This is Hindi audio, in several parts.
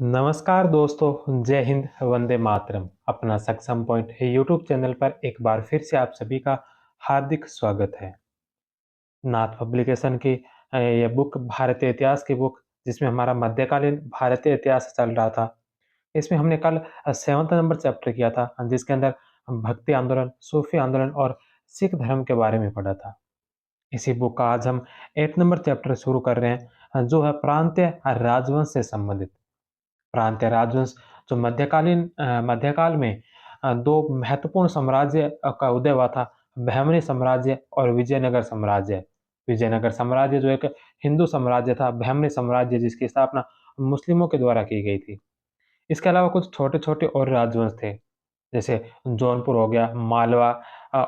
नमस्कार दोस्तों, जय हिंद, वंदे मातरम। अपना सक्षम पॉइंट यूट्यूब चैनल पर एक बार फिर से आप सभी का हार्दिक स्वागत है। नाथ पब्लिकेशन की ये बुक भारतीय इतिहास की बुक जिसमें हमारा मध्यकालीन भारतीय इतिहास चल रहा था। इसमें हमने कल 7वां नंबर चैप्टर किया था जिसके अंदर हम भक्ति आंदोलन, सूफी आंदोलन और सिख धर्म के बारे में पढ़ा था। इसी बुक का आज हम 8 नंबर चैप्टर शुरू कर रहे हैं जो है प्रांतीय राजवंश से संबंधित। प्रांतीय राजवंश जो मध्यकाल में दो महत्वपूर्ण साम्राज्य का उदय हुआ था, बहमनी साम्राज्य और विजयनगर साम्राज्य। विजयनगर साम्राज्य जो एक हिंदू साम्राज्य था, बहमनी साम्राज्य जिसकी स्थापना मुस्लिमों के द्वारा की गई थी। इसके अलावा कुछ छोटे-छोटे और राजवंश थे, जैसे जौनपुर हो गया, मालवा,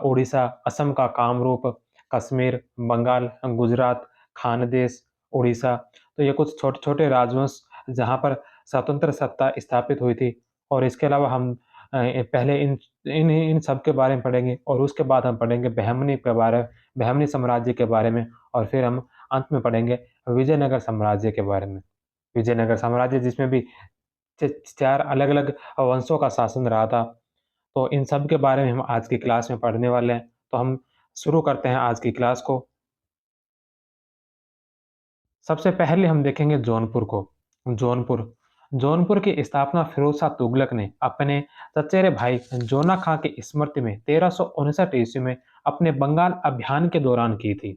उड़ीसा, असम का कामरूप, कश्मीर, बंगाल, गुजरात, खानदेश, उड़ीसा। तो ये कुछ छोटे-छोटे राजवंश जहाँ पर स्वतंत्र सत्ता स्थापित हुई थी और इसके अलावा हम पहले इन इन इन सब के बारे में पढ़ेंगे और उसके बाद हम पढ़ेंगे बहमनी साम्राज्य के बारे में और फिर हम अंत में पढ़ेंगे विजयनगर साम्राज्य के बारे में। विजयनगर साम्राज्य जिसमें भी 4 अलग-अलग वंशों का शासन रहा था। तो इन सब के बारे में हम आज की क्लास में पढ़ने वाले हैं। तो हम शुरू करते हैं आज की क्लास को। सबसे पहले हम देखेंगे जौनपुर को। जौनपुर जौनपुर की स्थापना फिरोज शाह तुगलक ने अपने चचेरे भाई जोना खां की स्मृति में 1359 ईस्वी में अपने बंगाल अभियान के दौरान की थी।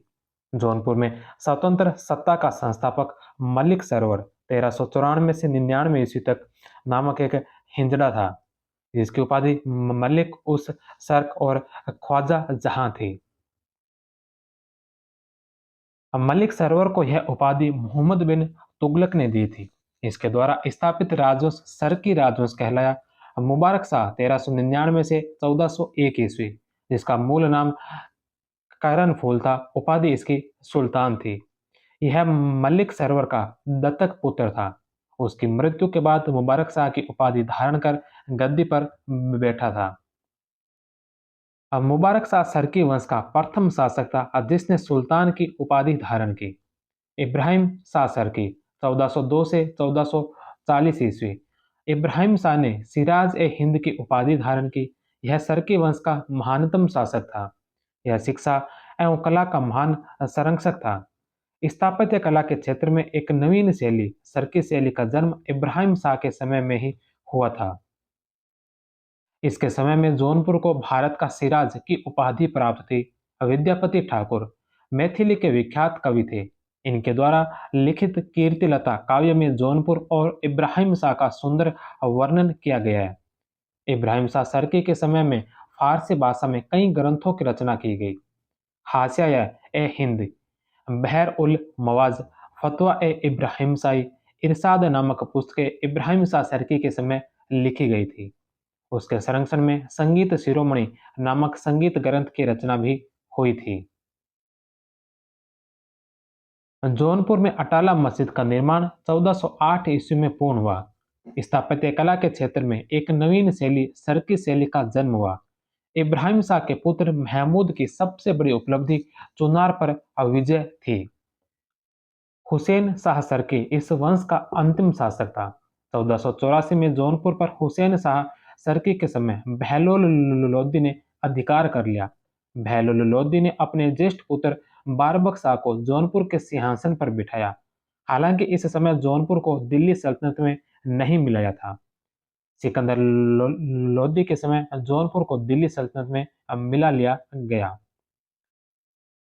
जौनपुर में स्वतंत्र सत्ता का संस्थापक मलिक सरोवर 1394 से 99 ईस्वी तक नामक एक हिंजड़ा था, जिसकी उपाधि मलिक उस सर्क और ख्वाजा जहां थी। अब मलिक सरोवर को यह उपाधि मोहम्मद बिन तुगलक ने दी थी। इसके द्वारा स्थापित राजवंश सरकी राजवंश कहलाया। अब मुबारक शाह 1399 से 1401 ईस्वी, जिसका मूल नाम करण फूल था, उपाधि इसकी सुल्तान थी। यह मलिक सरोवर का दत्तक पुत्र था। उसकी मृत्यु के बाद मुबारक शाह की उपाधि धारण कर गद्दी पर बैठा था। अब मुबारक शाह सरकी वंश का प्रथम शासक था जिसने सुल्तान की उपाधि धारण की। इब्राहिम शाह सरकी 1402 से 1440 ईस्वी। इब्राहिम शाह ने सिराज ए हिंद की उपाधि धारण की। यह सरकी वंश का महानतम शासक था। यह शिक्षा एवं कला का महान संरक्षक था। स्थापत्य कला के क्षेत्र में एक नवीन शैली सरकी शैली का जन्म इब्राहिम शाह के समय में ही हुआ था। इसके समय में जौनपुर को भारत का सिराज की उपाधि प्राप्त थी। विद्यापति ठाकुर मैथिली के विख्यात कवि थे। इनके द्वारा लिखित कीर्तिलता काव्य में जौनपुर और इब्राहिम शाह का सुंदर वर्णन किया गया है। इब्राहिम शाह सरकी के समय में फारसी भाषा में कई ग्रंथों की रचना की गई। हाशिया ए हिंद, बहर उल मवाज, फतवा ए इब्राहिम शाही, इरशाद नामक पुस्तकें इब्राहिम शाह सरकी के समय लिखी गई थी। उसके संरक्षण में संगीत शिरोमणि नामक संगीत ग्रंथ की रचना भी हुई थी। जौनपुर में अटाला मस्जिद का निर्माण 1408 ईस्वी में पूर्ण हुआ। स्थापत्य कला के क्षेत्र में एक नवीन शैली सरकी शैली का जन्म हुआ। इब्राहिम शाह के पुत्र महमूद की सबसे बड़ी उपलब्धि चुनार पर विजय थी। हुसैन शाह सरकी इस वंश का अंतिम शासक था। 1484 में जौनपुर पर हुसैन शाह सरकी के समय बहलोल लोदी ने अधिकार कर लिया। बहलोल लोदी ने अपने ज्येष्ठ पुत्र बारबक शाह को जौनपुर के सिंहासन पर बिठाया। हालांकि इस समय जौनपुर को दिल्ली सल्तनत में नहीं मिलाया था। सिकंदर लोदी के समय जौनपुर को दिल्ली सल्तनत में मिला लिया गया।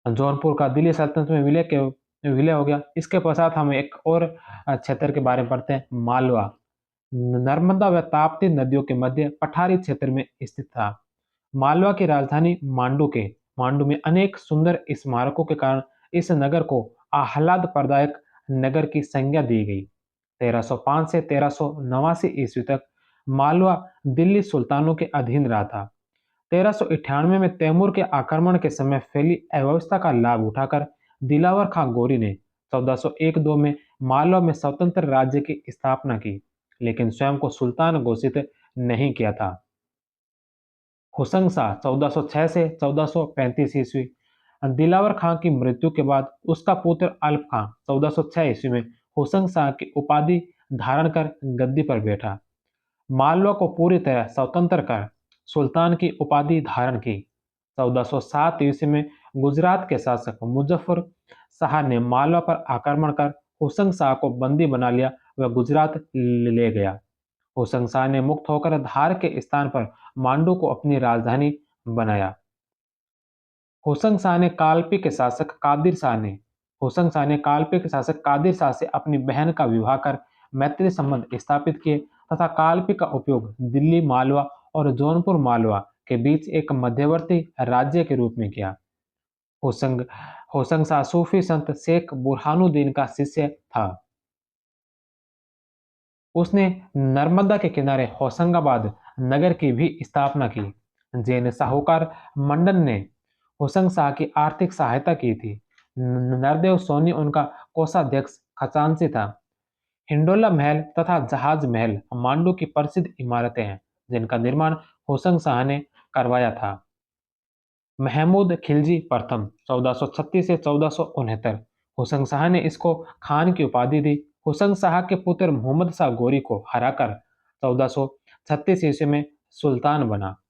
जौनपुर का दिल्ली सल्तनत में विलय हो गया। इसके पश्चात हम एक और क्षेत्र के बारे में पढ़ते हैं, मालवा। नर्मदा व ताप्ती नदियों के मध्य पठारी क्षेत्र में स्थित था। मालवा की राजधानी मांडू में अनेक सुंदर स्मारकों के कारण इस नगर को आह्लाद प्रदायक नगर की संज्ञा दी गई। 1305 से 1389 ईस्वी तक मालवा दिल्ली सुल्तानों के अधीन रहा था। 1398 में तैमूर के आक्रमण के समय फैली अव्यवस्था का लाभ उठाकर दिलावर खां गोरी ने 1401-2 में मालवा में स्वतंत्र राज्य की स्थापना की, लेकिन स्वयं को सुल्तान घोषित नहीं किया था। हुसंग शाह 1406 से 1435 ईस्वी। दिलावर खां की मृत्यु के बाद उसका पुत्र अल्प खां 1406 ईस्वी में हुसंग शाह की उपाधि धारण कर गद्दी पर बैठा। मालवा को पूरी तरह स्वतंत्र कर सुल्तान की उपाधि धारण की। 1407 ईस्वी में गुजरात के शासक मुजफ्फर शाह ने मालवा पर आक्रमण कर हुसैन शाह को बंदी बना लिया व गुजरात ले गया। हुसैन शाह ने मुक्त होकर धार के स्थान पर मांडू को अपनी राजधानी बनाया। हुसैन शाह ने काल्पनिक शासक कादिर शाह ने हुसैन शाह ने काल्पनिक शासक कादिर शाह से अपनी बहन का विवाह कर मैत्री संबंध स्थापित किए तथा काल्पनिक का उपयोग दिल्ली मालवा और जौनपुर मालवा के बीच एक मध्यवर्ती राज्य के रूप में किया। हुसैन हुसैन शाह सूफी संत शेख बुरहानुद्दीन का शिष्य था। उसने नर्मदा के किनारे होशंगाबाद नगर की भी स्थापना की। जैन साहूकार मंडन ने हुसैन शाह की आर्थिक सहायता की थी। नरदेव सोनी उनका कोषाध्यक्ष खजांची था। हिंडोला महल तथा जहाज महल मांडू की प्रसिद्ध इमारतें हैं जिनका निर्माण हुसैन शाह ने करवाया था। महमूद खिलजी प्रथम 1436 से 1469। हुसैन शाह ने इसको खान की उपाधि दी। हुसैन शाह के पुत्र मोहम्मद शाह गोरी को हराकर 1436 ईस्वी में सुल्तान बना।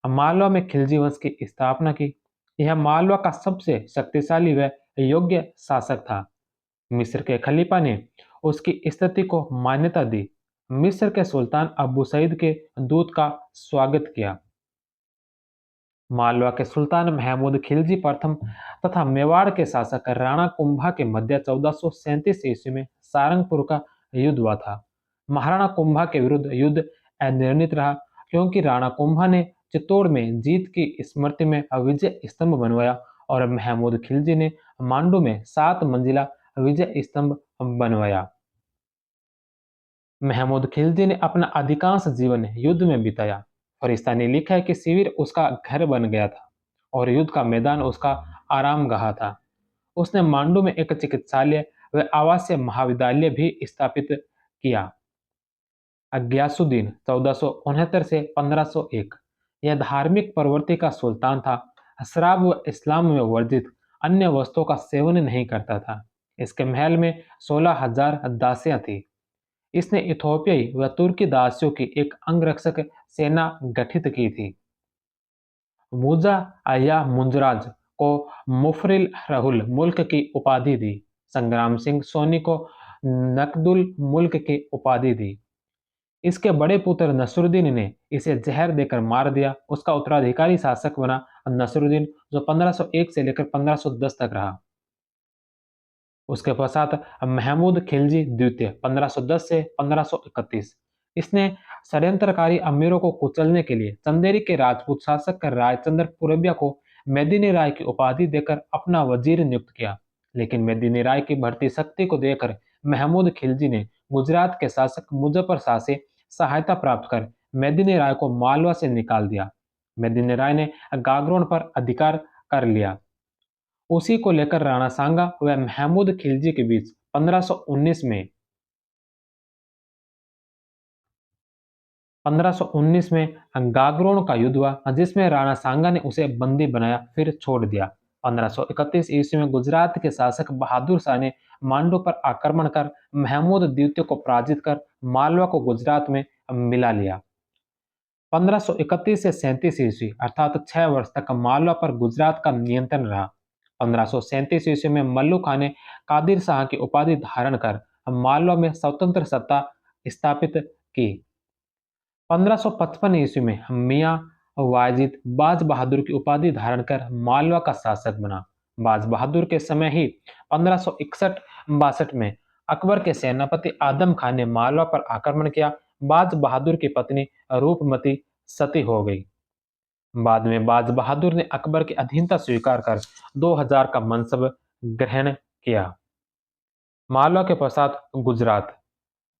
मालवा में खिलजी वंश की स्थापना की। यह मालवा का सबसे शक्तिशाली व योग्य शासक था। मिस्र के खलीफा ने उसकी स्थिति को मान्यता दी। मिस्र के सुल्तान अबू सईद के दूत का स्वागत किया। मालवा के सुल्तान महमूद खिलजी प्रथम तथा मेवाड़ के शासक राणा कुंभा के मध्य 1437 ईस्वी में सारंगपुर का युद्ध हुआ था। महाराणा कुंभा के विरुद्ध युद्ध अनिर्णित रहा क्योंकि राणा कुंभा ने चित्तौड़ में जीत की स्मृति में विजय स्तंभ बनवाया और महमूद खिलजी ने मांडू में 7 मंजिला विजय स्तंभ बनवाया। महमूद खिलजी ने अपना अधिकांश जीवन युद्ध में बिताया। फरिश्ता ने लिखा है कि शिविर उसका घर बन गया था और युद्ध का मैदान उसका आरामगाह था। उसने मांडू में एक चिकित्सालय व आवासीय महाविद्यालय भी स्थापित किया। ग्यासुद्दीन 1469 से 1501 यह धार्मिक प्रवृत्ति का सुल्तान था। शराब व इस्लाम में वर्जित अन्य वस्तुओं का सेवन नहीं करता था। इसके महल में 16,000 दासियां थी। इसने इथोपियाई व तुर्की दासियों की एक अंगरक्षक सेना गठित की थी। मूजा या मुंजराज को मुफरिल रहुल मुल्क की उपाधि दी। संग्राम सिंह सोनी को नकदुल मुल्क की उपाधि दी। इसके बड़े पुत्र नसरुद्दीन ने इसे जहर देकर मार दिया। उसका उत्तराधिकारी शासक बना नसरुद्दीन जो 1501 से लेकर 1510 तक रहा। उसके पश्चात महमूद खिलजी द्वितीय 1510 से 1531। इसने षड्यंत्रकारी अमीरों को कुचलने के लिए चंदेरी के राजपूत शासक रायचंद्र पुरबिया को मेदिनी राय की उपाधि देकर अपना वजीर नियुक्त किया। लेकिन मेदिनी राय की बढ़ती शक्ति को देखकर महमूद खिलजी ने गुजरात के शासक मुजफ्फर शाह से सहायता प्राप्त कर मेदिनी राय को मालवा से निकाल दिया। मेदिनी राय ने गागरोन पर अधिकार कर लिया। उसी को लेकर राणा सांगा व महमूद खिलजी के बीच 1519 में गागरोन का युद्ध हुआ जिसमें राणा सांगा ने उसे बंदी बनाया फिर छोड़ दिया। 1531 ईस्वी में गुजरात के शासक बहादुर शाह ने मांडू पर आक्रमण कर महमूद द्वितीय को पराजित कर मालवा को गुजरात में मिला लिया। 1531 से 37 ईस्वी अर्थात 6 वर्ष तक मालवा पर गुजरात का नियंत्रण रहा। 1537 ईस्वी में मल्लू खां ने कादिर शाह की उपाधि धारण कर मालवा में स्वतंत्र सत्ता स्थापित की। 1555 ईस्वी में मियाँ वाजिद बाज बहादुर की उपाधि धारण कर मालवा का शासक बना। बाज बहादुर के समय ही 1561-62 में अकबर के सेनापति आदम खान ने मालवा पर आक्रमण किया। बाज बहादुर की पत्नी रूपमती सती हो गई। बाद में बाज बहादुर ने अकबर की अधीनता स्वीकार कर 2000 का मनसब ग्रहण किया। मालवा के पश्चात गुजरात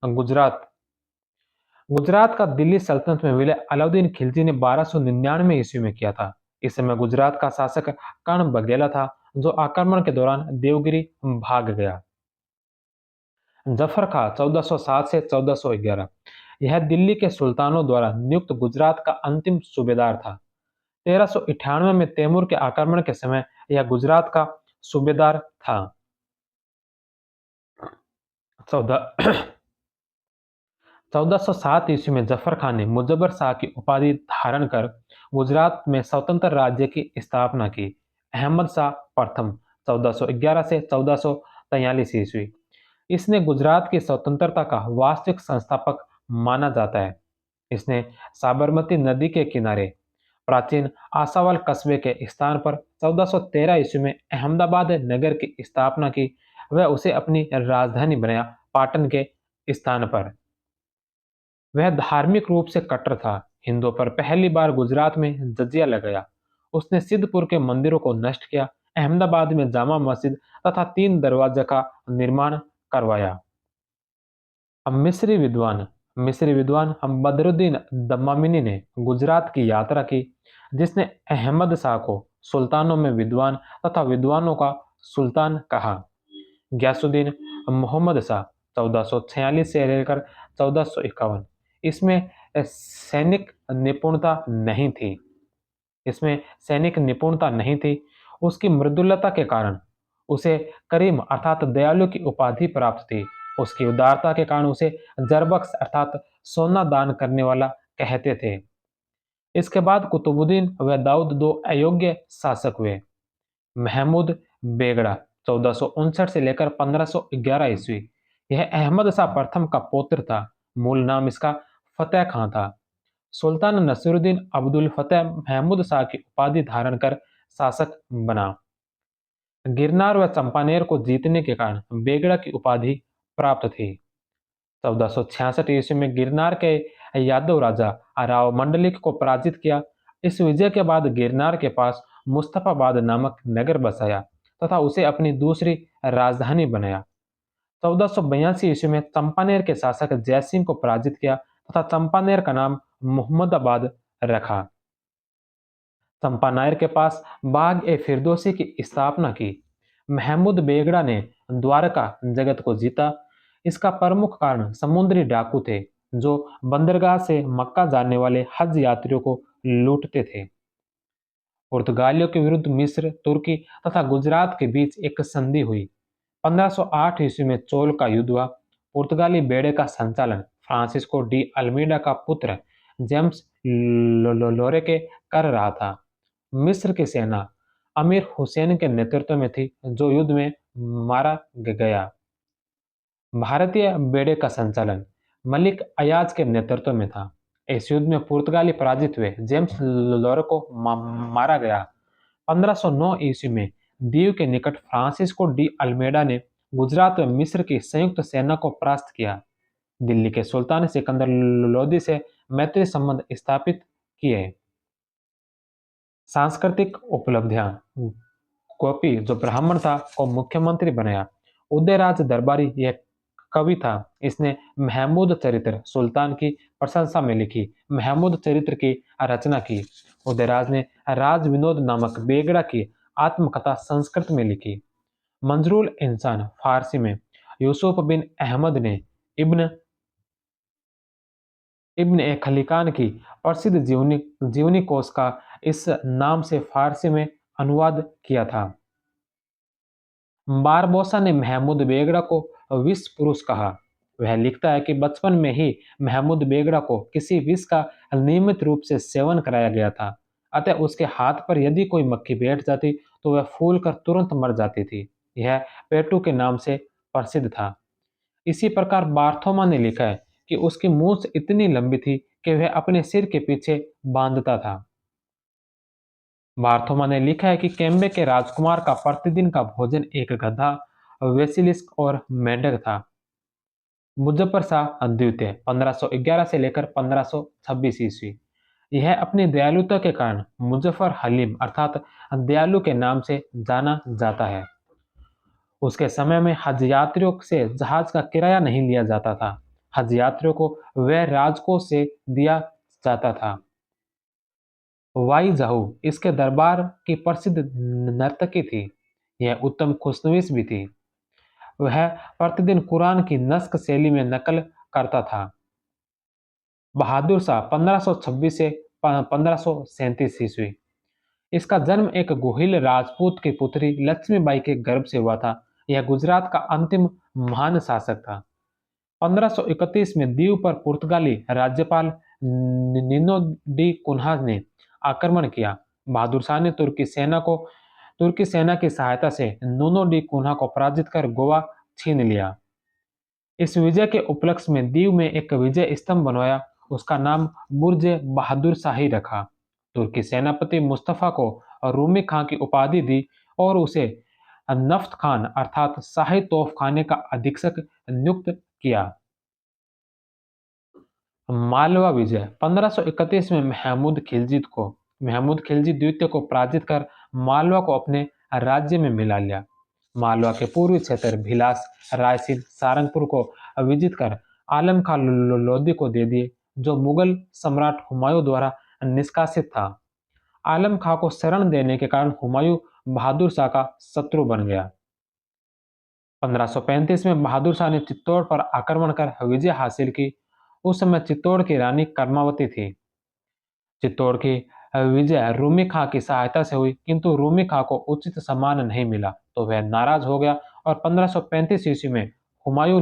गुजरात गुजरात का दिल्ली सल्तनत में विलय अलाउद्दीन खिलजी ने 1299 ईस्वी में किया था। इस समय गुजरात का शासक कर्ण बघेला था जो आक्रमण के दौरान देवगिरी भाग गया। जफर खां 1407 से 1411 यह दिल्ली के सुल्तानों द्वारा नियुक्त गुजरात का अंतिम सूबेदार था। 1398 में तैमूर के आक्रमण के समय यह गुजरात का सूबेदार था। 14 1407 ईस्वी में जफर खान ने मुजफ्फर शाह की उपाधि धारण कर गुजरात में स्वतंत्र राज्य की स्थापना की। अहमद शाह प्रथम 1411 से 1443 ईस्वी, इसने गुजरात की स्वतंत्रता का वास्तविक संस्थापक माना जाता है। इसने साबरमती नदी के किनारे प्राचीन आसावल कस्बे के स्थान पर 1413 ईस्वी में अहमदाबाद नगर की स्थापना की। वह उसे अपनी राजधानी बनाया पाटन के स्थान पर। वह धार्मिक रूप से कट्टर था। हिंदुओं पर पहली बार गुजरात में जजिया लगाया। उसने सिद्धपुर के मंदिरों को नष्ट किया। अहमदाबाद में जामा मस्जिद तथा 3 दरवाजा का निर्माण करवाया। अब मिस्री विद्वान हम बदरुद्दीन दमामिनी ने गुजरात की यात्रा की, जिसने अहमद शाह को सुल्तानों में विद्वान तथा विद्वानों का सुल्तान कहा। गयासुद्दीन मोहम्मद शाह 1446 से लेकर 1451, इसमें सैनिक निपुणता नहीं थी। इसमें सैनिक निपुणता नहीं थी। उसकी मृदुलता के कारण उसे करीम अर्थात दयालु की उपाधि प्राप्त थी। उसकी उदारता के कारण उसे जरबख्श अर्थात सोना दान करने वाला कहते थे। इसके बाद कुतुबुद्दीन व दाऊद दो अयोग्य शासक हुए। महमूद बेगड़ा 1459 से लेकर 1511 ईस्वी, यह अहमद शाह प्रथम का पौत्र था। मूल नाम इसका फतेह खां था। सुल्तान नसीरुद्दीन अब्दुल फतेह महमूद शाह की उपाधि धारण कर शासक बना। गिरनार व चंपानेर को जीतने के कारण बेगड़ा की उपाधि प्राप्त थी। 1466 ईस्वी में गिरनार के यादव राजा राव मंडलिक को पराजित किया। इस विजय के बाद गिरनार के पास मुस्तफाबाद नामक नगर बसाया तथा उसे अपनी दूसरी राजधानी बनाया। 1482 ईस्वी में चंपानेर के शासक जयसिंह को पराजित किया तथा चंपानेर का नाम मुहम्मदाबाद रखा। चंपानेर के पास बाग ए फिरदौसी की स्थापना की। महमूद बेगड़ा ने द्वारका जगत को जीता। इसका प्रमुख कारण समुद्री डाकू थे, जो बंदरगाह से मक्का जाने वाले हज यात्रियों को लूटते थे। पुर्तगालियों के विरुद्ध मिस्र, तुर्की तथा गुजरात के बीच एक संधि हुई। 1508 ईस्वी में चोल का युद्ध हुआ। पुर्तगाली बेड़े का संचालन फ्रांसिस्को डी अल्मीडा का पुत्र जेम्स लोरेके कर रहा था। मिस्र की सेना अमीर हुसैन के नेतृत्व में थी, जो युद्ध में मारा गया। भारतीय बेड़े का संचालन मलिक अयाज के नेतृत्व में था। इस युद्ध में पुर्तगाली पराजित हुए। जेम्स लोरे को मारा गया। 1509 ईस्वी में दीव के निकट फ्रांसिस्को डी अल्मेडा ने गुजरात व मिस्र की संयुक्त सेना को परास्त किया। दिल्ली के सुल्तान सिकंदर लोदी से मैत्री संबंध स्थापित किए। सांस्कृतिक उपलब्धियां: गोपी, जो ब्राह्मण था, को मुख्यमंत्री बनाया। उदयराज दरबारी यह कवि था। इसने महमूद चरित्र सुल्तान की प्रशंसा में लिखी। महमूद चरित्र की रचना की। उदयराज ने राज विनोद नामक बेगड़ा की आत्मकथा संस्कृत में लिखी। मंजरूल इंसान फारसी में। यूसुफ बिन अहमद ने इब्न इब्न ए खलिकान की प्रसिद्ध जीवनी कोश का इस नाम से फारसी में अनुवाद किया था। बारबोसा ने महमूद बेगड़ा को विष पुरुष कहा। वह लिखता है कि बचपन में ही महमूद बेगड़ा को किसी विष का नियमित रूप से सेवन कराया गया था, अतः उसके हाथ पर यदि कोई मक्खी बैठ जाती तो वह फूल कर तुरंत मर जाती थी। यह पेटू के नाम से प्रसिद्ध था। इसी प्रकार बार्थोमा ने लिखा है कि उसकी मूंछ इतनी लंबी थी कि वह अपने सिर के पीछे बांधता था। बार्थोमा ने लिखा है कि केम्बे के राजकुमार का प्रतिदिन का भोजन एक गधा, वेसिलिस्क और मेंढक था। मुजफ्फर शाह द्वितीय 1511 से लेकर 1526 ईस्वी, यह अपनी दयालुता के कारण मुजफ्फर हलीम अर्थात दयालु के नाम से जाना जाता है। उसके समय में हज यात्रियों से जहाज का किराया नहीं लिया जाता था। हज यात्रियों को वह राजकोष से दिया जाता था। वाई जाहू इसके दरबार की प्रसिद्ध नर्तकी थी। यह उत्तम खुशनवीस भी थी। वह प्रतिदिन कुरान की नस्क शैली में नकल करता था। बहादुर शाह 1526 से 1537 ईस्वी, इसका जन्म एक गोहिल राजपूत की पुत्री लक्ष्मीबाई के गर्भ से हुआ था। यह गुजरात का अंतिम महान शासक था। 1531 में दीव पर पुर्तगाली राज्यपाल निनो डी कुन्हा ने आक्रमण किया। बहादुर शाह ने तुर्की सेना की सहायता से नूनो डी कुन्हा को पराजित कर गोवा छीन लिया। इस विजय के उपलक्ष्य में दीव में एक विजय स्तंभ बनवाया, उसका नाम बुर्ज बहादुर शाही रखा। तुर्की सेनापति मुस्तफा को रूमी खां की उपाधि दी और उसे नफ्त खान अर्थात शाही तोफ खाने का अधीक्षक नियुक्त किया। मालवा विजय 1531 में महमूद खिलजी द्वितीय को पराजित कर मालवा को अपने राज्य में मिला लिया। मालवा के पूर्वी क्षेत्र भिलास, रायसीन, सारंगपुर को विजित कर आलम खां लोधी को दे दिए, जो मुगल सम्राट हुमायूं द्वारा निष्कासित था। आलम खां को शरण देने के कारण हुमायूं बहादुर शाह का शत्रु बन गया। 1535 में बहादुर शाह ने चित्तौड़ पर आक्रमण कर विजय हासिल की। उस समय चित्तौड़ की रानी कर्मावती थी। चित्तौड़ की विजय रूमी खां की सहायता से हुई, किंतु रूमी खां को उचित सम्मान नहीं मिला, तो वह नाराज हो गया और 1535 ईस्वी में हुमायूं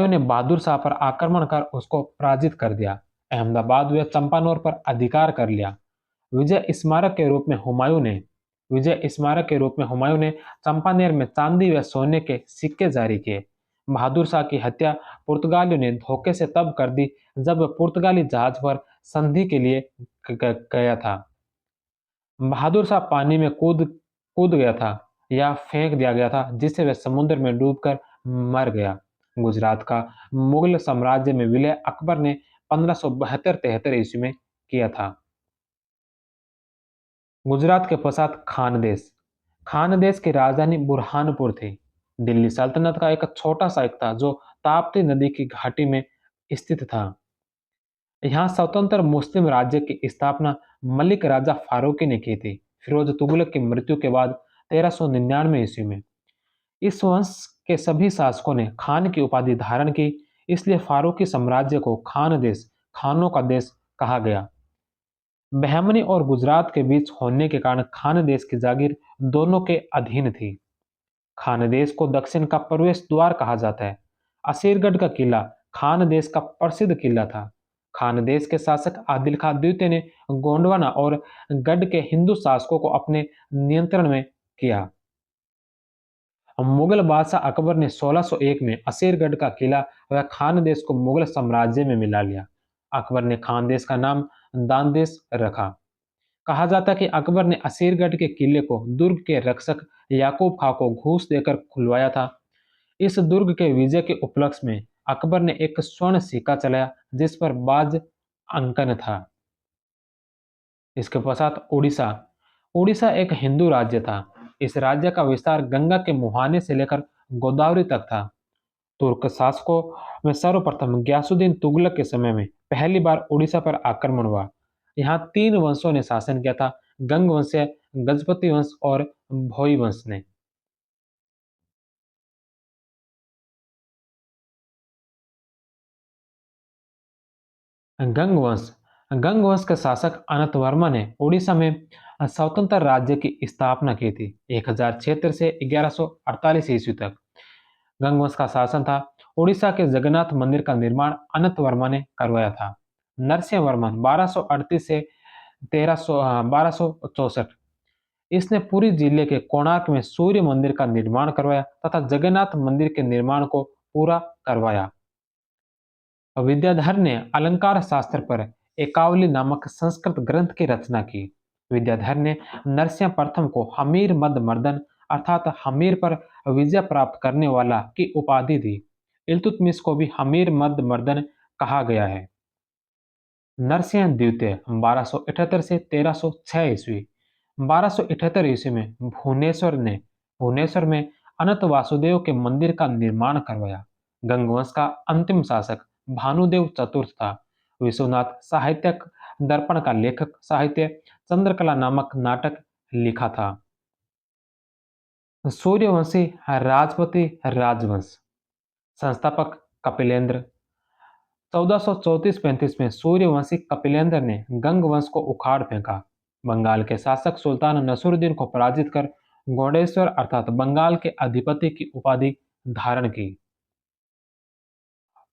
ने बहादुर शाह पर आक्रमण कर उसको पराजित कर दिया। अहमदाबाद व चंपानेर पर अधिकार कर लिया। विजय स्मारक के रूप में हुमायूं ने चंपानेर में चांदी व सोने के सिक्के जारी किए। बहादुर शाह की हत्या पुर्तगालियों ने धोखे से तब कर दी जब पुर्तगाली जहाज पर संधि के लिए गया था। बहादुर शाह पानी में कूद कूद गया था या फेंक दिया गया था, जिससे वह समुद्र में डूबकर मर गया। गुजरात का मुगल साम्राज्य में विलय अकबर ने 1572-73 ईस्वी में किया था। गुजरात के पश्चात खानदेश की राजधानी बुरहानपुर थी। दिल्ली सल्तनत का एक छोटा सा एक था जो ताप्ती नदी की घाटी में स्थित था। यहाँ स्वतंत्र मुस्लिम राज्य की स्थापना मलिक राजा फारूकी ने की थी, फिरोज तुगलक की मृत्यु के बाद 1399 ईस्वी में। इस वंश के सभी शासकों ने खान की उपाधि धारण की, इसलिए फारूकी साम्राज्य को खानों का देश कहा गया। बहमनी और गुजरात के बीच होने के कारण खानदेश की जागीर दोनों के अधीन थी। खानदेश को दक्षिण का प्रवेश द्वार कहा जाता है। असीरगढ़ का किला खानदेश का प्रसिद्ध किला था। खानदेश के शासक आदिल खां द्वितीय ने गोंडवाना और गढ़ के हिंदू शासकों को अपने नियंत्रण में किया। मुगल बादशाह अकबर ने 1601 में असीरगढ़ का किला व खानदेश को मुगल साम्राज्य में मिला लिया। अकबर ने खानदेश का नाम दानदेश रखा। कहा जाता है कि अकबर ने असीरगढ़ के किले को दुर्ग के रक्षक याकूब खां को घूस देकर खुलवाया था। इस दुर्ग के विजय के उपलक्ष्य में अकबर ने एक स्वर्ण सिक्का चलाया जिस पर बाज अंकन था। इसके पश्चात उड़ीसा उड़ीसा एक हिंदू राज्य था। इस राज्य का विस्तार गंगा के मुहाने से लेकर गोदावरी तक था। तुर्क शासकों में सर्वप्रथम गयासुद्दीन तुगलक के समय में पहली बार उड़ीसा पर आक्रमण हुआ। यहाँ 3 वंशों ने शासन किया था, गंग वंश, गजपति वंश और भोई वंश ने। गंग वंश के शासक अनंतवर्मा ने उड़ीसा में स्वतंत्र राज्य की स्थापना की थी। 1076 से 1148 ईस्वी तक गंग वंश का शासन था। उड़ीसा के जगन्नाथ मंदिर का निर्माण अनंतवर्मा ने करवाया था। नरसिंह वर्मन 1238 से 1264 इसने पुरी जिले के कोणार्क में सूर्य मंदिर का निर्माण करवाया तथा जगन्नाथ मंदिर के निर्माण को पूरा करवाया। विद्याधर ने अलंकार शास्त्र पर एकावली नामक संस्कृत ग्रंथ की रचना की। विद्याधर ने नरसिंह प्रथम को हमीर मद मर्दन अर्थात हमीर पर विजय प्राप्त करने वाला की उपाधि दी। इल्तुतमिश को भी हमीर मद मर्दन कहा गया है। नरसिंह द्वितीय 1278 से 1306 ईस्वी 1278 ईस्वी में भुवनेश्वर में अनंत वासुदेव के मंदिर का निर्माण करवाया। गंगवंश का अंतिम शासक भानुदेव चतुर्थ था। विश्वनाथ साहित्यक दर्पण का लेखक साहित्य चंद्रकला नामक नाटक लिखा था। सूर्यवंशी राजपति राजवंश संस्थापक कपिलेंद्र 1434-35 में सूर्यवंशी कपिलेंद्र ने गंग वंश को उखाड़ फेंका। बंगाल के शासक सुल्तान नसरुद्दीन को पराजित कर गौड़ेश्वर अर्थात बंगाल के अधिपति की उपाधि धारण की।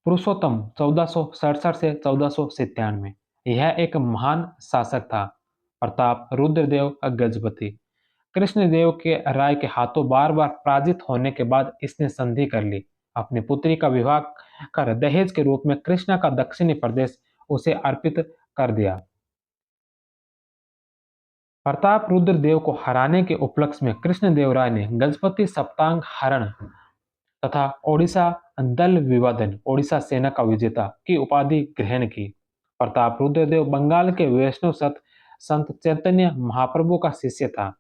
पुरुषोत्तम 1467 से 1497। यह एक महान शासक था। प्रताप रुद्रदेव गजपति कृष्णदेव के राय के हाथों बार बार पराजित होने के बाद इसने संधि कर ली। अपनी पुत्री का विवाह कर दहेज के रूप में कृष्णा का दक्षिणी प्रदेश उसे अर्पित कर दिया। प्रताप रुद्र देव को हराने के उपलक्ष्य में कृष्णदेव राय ने गजपति सप्तांग हरण तथा ओडिशा दल विवादन ओडिशा सेना का विजेता की उपाधि ग्रहण की। प्रताप रुद्रदेव बंगाल के वैष्णव संत चैतन्य महाप्रभु का शिष्य था।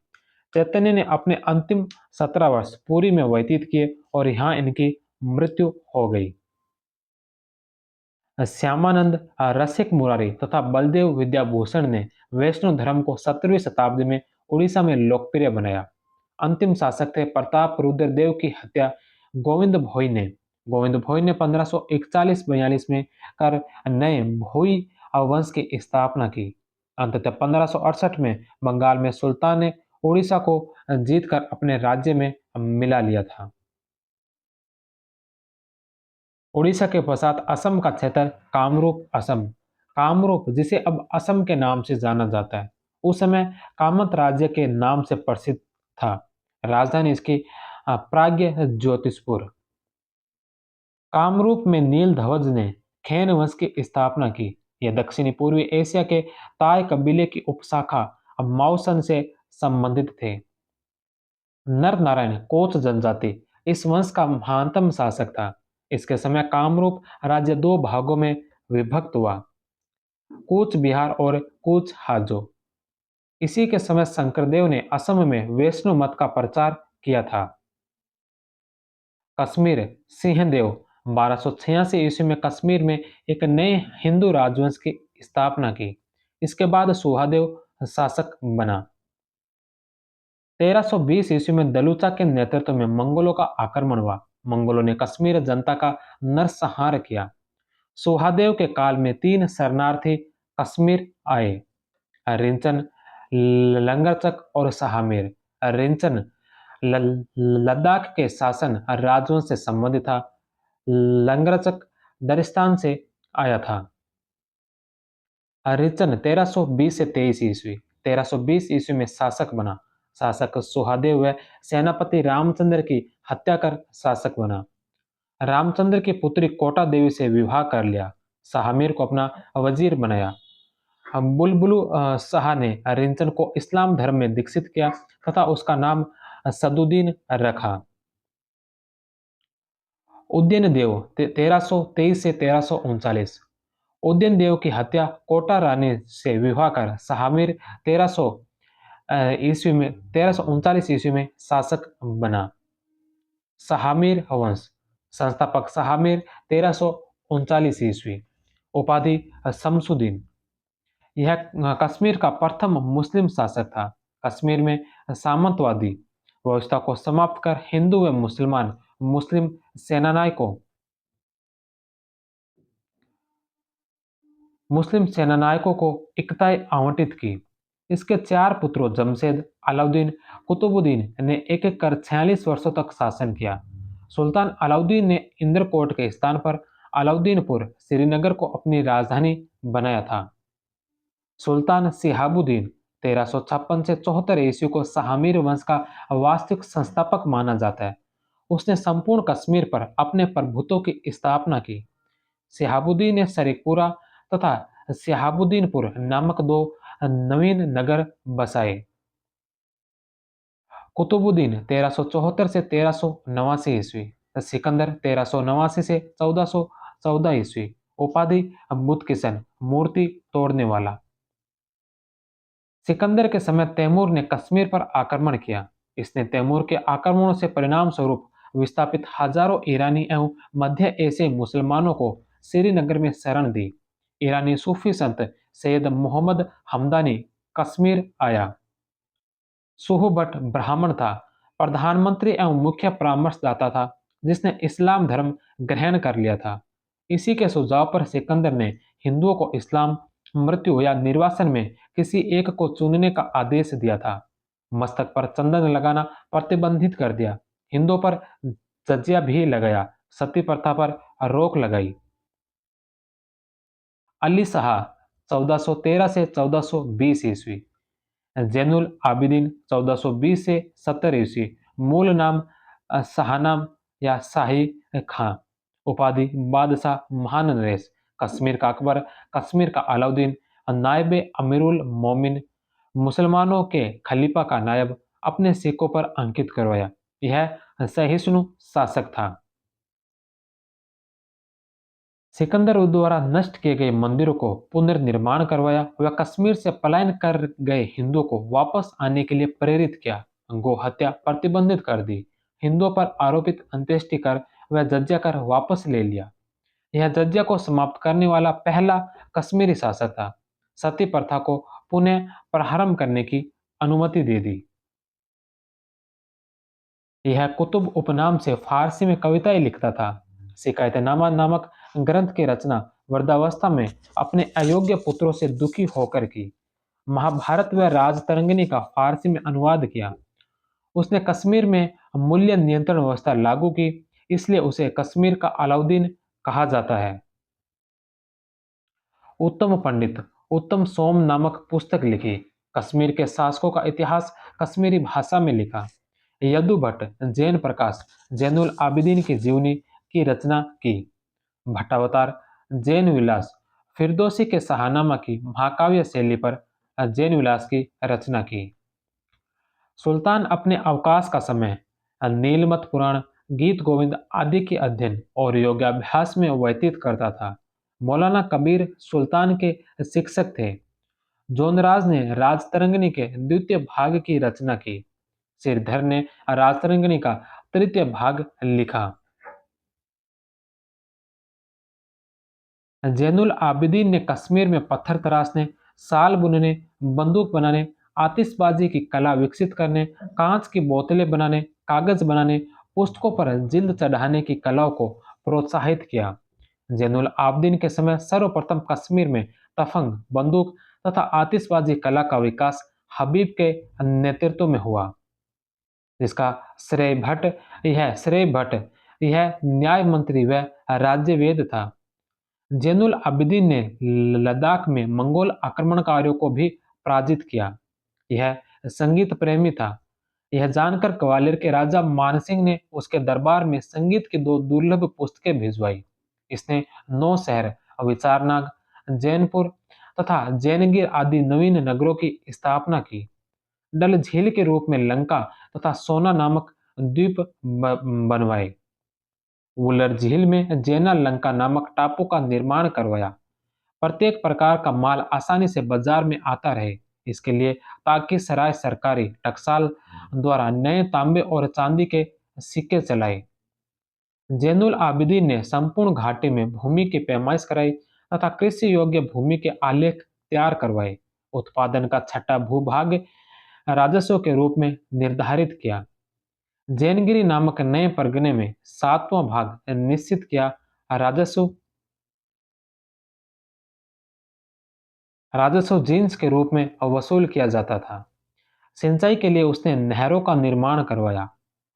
चैतन्य ने अपने अंतिम 17 वर्ष पुरी में व्यतीत किए और यहाँ इनकी मृत्यु हो गई। श्यामानंद रसिक मुरारी तथा बलदेव विद्याभूषण ने वैष्णव धर्म को 17वीं शताब्दी में उड़ीसा में लोकप्रिय बनाया। अंतिम शासक थे प्रताप रुद्रदेव की हत्या गोविंद भोई ने 1541-42 में कर नए भोई वंश की स्थापना की। अंततः 1568 में बंगाल में सुल्तान ने उड़ीसा को जीतकर अपने राज्य में मिला लिया था। उड़ीसा के पश्चात असम का क्षेत्र कामरूप जिसे अब असम के नाम से जाना जाता है, उस समय कामत राज्य के नाम से प्रसिद्ध था। राजधानी इसकी प्राज्ञ ज्योतिषपुर। कामरूप में नील ध्वज ने खैन वंश की स्थापना की। यह दक्षिणी पूर्वी एशिया के ताय कबीले की उपशाखा माउसन से संबंधित थे। नर नारायण कोच जनजाति इस वंश का महानतम शासक था। इसके समय कामरूप राज्य दो भागों में विभक्त हुआ, कूच बिहार और कूच हाजो। इसी के समय शंकरदेव ने असम में वैष्णव मत का प्रचार किया था। कश्मीर सिंहदेव 1286 ईस्वी में कश्मीर में एक नए हिंदू राजवंश की स्थापना की। इसके बाद सुहादेव शासक बना। 1320 ईस्वी में दलूचा के नेतृत्व में मंगोलों का आक्रमण हुआ। मंगोलों ने कश्मीर जनता का नरसंहार किया। सुहादेव के काल में 3 शरणार्थी कश्मीर आए, रिंचन, लंगरचक और शाहमीर। रिंचन लद्दाख के शासन राजवंश से संबंधित था। लंगरचक दरिस्तान से आया था। रिंचन 1320 से 23 ईस्वी 1320 ईस्वी में शासक बना। शासक सुहादेव व सेनापति रामचंद्र की हत्या कर शासक बना। रामचंद्र की पुत्री कोटा देवी से विवाह कर लिया। शाहमीर को अपना वजीर बनाया। बुलबुलु शाह ने रिंचन को इस्लाम धर्म में दीक्षित किया तथा उसका नाम सदुद्दीन रखा। उदयन देव 1323 से 1339। उदयन देव की हत्या कोटा रानी से विवाह कर शाहमीर 1339 ईस्वी में शासक बना। शाहमीर वंश संस्थापक शाहमीर 1339 ईस्वी। उपाधि शमसुद्दीन। यह कश्मीर का प्रथम मुस्लिम शासक था। कश्मीर में सामंतवादी व्यवस्था को समाप्त कर हिंदू व मुस्लिम सेनानायकों को एकताएं आवंटित की। इसके 4 पुत्रों जमशेद, अलाउद्दीन, कुतुबुद्दीन ने एक एक कर 46 वर्षों तक शासन किया। सुल्तान अलाउद्दीन ने इंद्रकोट के स्थान पर अलाउद्दीनपुर श्रीनगर को अपनी राजधानी बनाया था। सुल्तान शिहाबुद्दीन 1356 से 74 ईस्वी को शाहमीर वंश का वास्तविक संस्थापक माना जाता है। उसने संपूर्ण कश्मीर पर अपने प्रभुत्व की स्थापना की। शिहाबुद्दीन ने शरीकपुरा तथा शिहाबुद्दीनपुर नामक 2 नवीन नगर बसाए। कुतुबुद्दीन 1374 से 1389 ईस्वी। सिकंदर 1389 से 1414 ईस्वी। उपाधि बुद्ध किशन, मूर्ति तोड़ने वाला। सिकंदर के समय तैमूर ने कश्मीर पर आक्रमण किया। इसने तैमूर के आक्रमणों से परिणाम स्वरूप विस्थापित हजारों ईरानी एवं मध्य एशियाई मुसलमानों को श्रीनगर में शरण दी। ईरानी सूफी संत सैयद मोहम्मद हमदानी कश्मीर आया। सुहबट ब्राह्मण था, प्रधानमंत्री एवं मुख्य परामर्शदाता था, जिसने इस्लाम धर्म ग्रहण कर लिया था। इसी के सुझाव पर सिकंदर ने हिंदुओं को इस्लाम, मृत्यु या निर्वासन में किसी एक को चुनने का आदेश दिया था। मस्तक पर चंदन लगाना प्रतिबंधित कर दिया। हिंदुओं पर जजिया भी लगाया, सती प्रथा पर रोक लगाई। अली शाह 1413 से 1420 ईस्वी, जैनुल आबिदीन 1420 से 70 ईस्वी, मूल नाम शाहनाम या शाही खां, उपाधि बादशाह महानरेश, कश्मीर का अकबर, कश्मीर का अलाउद्दीन, नायब अमीरुल मोमिन, मुसलमानों के खलीफा का नायब, अपने सिक्कों पर अंकित करवाया। यह सहिष्णु शासक था। सिकंदर द्वारा नष्ट किए गए मंदिरों को पुनर्निर्माण करवाया। वह कश्मीर से पलायन कर गए हिंदुओं को वापस आने के लिए प्रेरित किया। गो हत्या प्रतिबंधित कर दी। हिंदुओं पर आरोपित अंत्येष्टि कर वह जजिया कर वापस ले लिया। यह जजिया को समाप्त करने वाला पहला कश्मीरी शासक था। सती प्रथा को पुनः प्रारंभ करने की अनुमति दे दी। यह कुतुब उपनाम से फारसी में कविताएं लिखता था। शिकायतनामा नामक ग्रंथ की रचना वृद्धावस्था में अपने अयोग्य पुत्रों से दुखी होकर की। महाभारत व राजतरंगिणी का फारसी में अनुवाद किया। उसने कश्मीर में मूल्य नियंत्रण व्यवस्था लागू की, इसलिए उसे कश्मीर का अलाउद्दीन कहा जाता है। उत्तम पंडित उत्तम सोम नामक पुस्तक लिखी। कश्मीर के शासकों का इतिहास कश्मीरी भाषा में लिखा। यदु भट्ट जैन प्रकाश जैनुल आबिदीन की जीवनी की रचना की। भट्टावतार जैन विलास फिरदौसी के शाहनामा की महाकाव्य शैली पर जैन विलास की रचना की। सुल्तान अपने अवकाश का समय नीलमत पुराण, गीत गोविंद आदि के अध्ययन और योगाभ्यास में व्यतीत करता था। मौलाना कबीर सुल्तान के शिक्षक थे। जोनराज ने राजतरंगिणी के द्वितीय भाग की रचना की। सिरधर ने राजतरंगिणी का तृतीय भाग लिखा। जैनुल आबिदीन ने कश्मीर में पत्थर तराशने, साल बुनने, बंदूक बनाने, आतिशबाजी की कला विकसित करने, कांच की बोतलें बनाने, कागज बनाने, पुस्तकों पर जिल्द चढ़ाने की कलाओं को प्रोत्साहित किया। जैनुल आबिदीन के समय सर्वप्रथम कश्मीर में तफंग, बंदूक तथा आतिशबाजी कला का विकास हबीब के नेतृत्व में हुआ, जिसका श्रेय भट्ट यह न्याय मंत्री व राज्यवेद था। जैनुल आबिदीन ने लद्दाख में मंगोल आक्रमणकारियों को भी पराजित किया। यह संगीत प्रेमी था। यह जानकर ग्वालियर के राजा मानसिंह ने उसके दरबार में संगीत की दो दुर्लभ पुस्तकें भिजवाई। इसने 9 शहर विचारनाग, जैनपुर तथा जैनगिर आदि नवीन नगरों की स्थापना की। डल झील के रूप में लंका तथा सोना नामक द्वीप बनवाए। वुलर झील में जेना लंका नामक टापू का निर्माण करवाया। प्रत्येक प्रकार का माल आसानी से बाजार में आता रहे, इसके लिए ताकि सराय सरकारी टकसाल द्वारा नए तांबे और चांदी के सिक्के चलाए। जैनुल आबिदीन ने संपूर्ण घाटी में भूमि की पैमाइश कराई तथा कृषि योग्य भूमि के आलेख तैयार करवाए। उत्पादन का छठा भूभाग राजस्व के रूप में निर्धारित किया। जैनगिरी नामक नए परगने में 7वां भाग निश्चित किया। राजस्व राजस्व जींस के रूप में वसूल किया जाता था। सिंचाई के लिए उसने नहरों का निर्माण करवाया।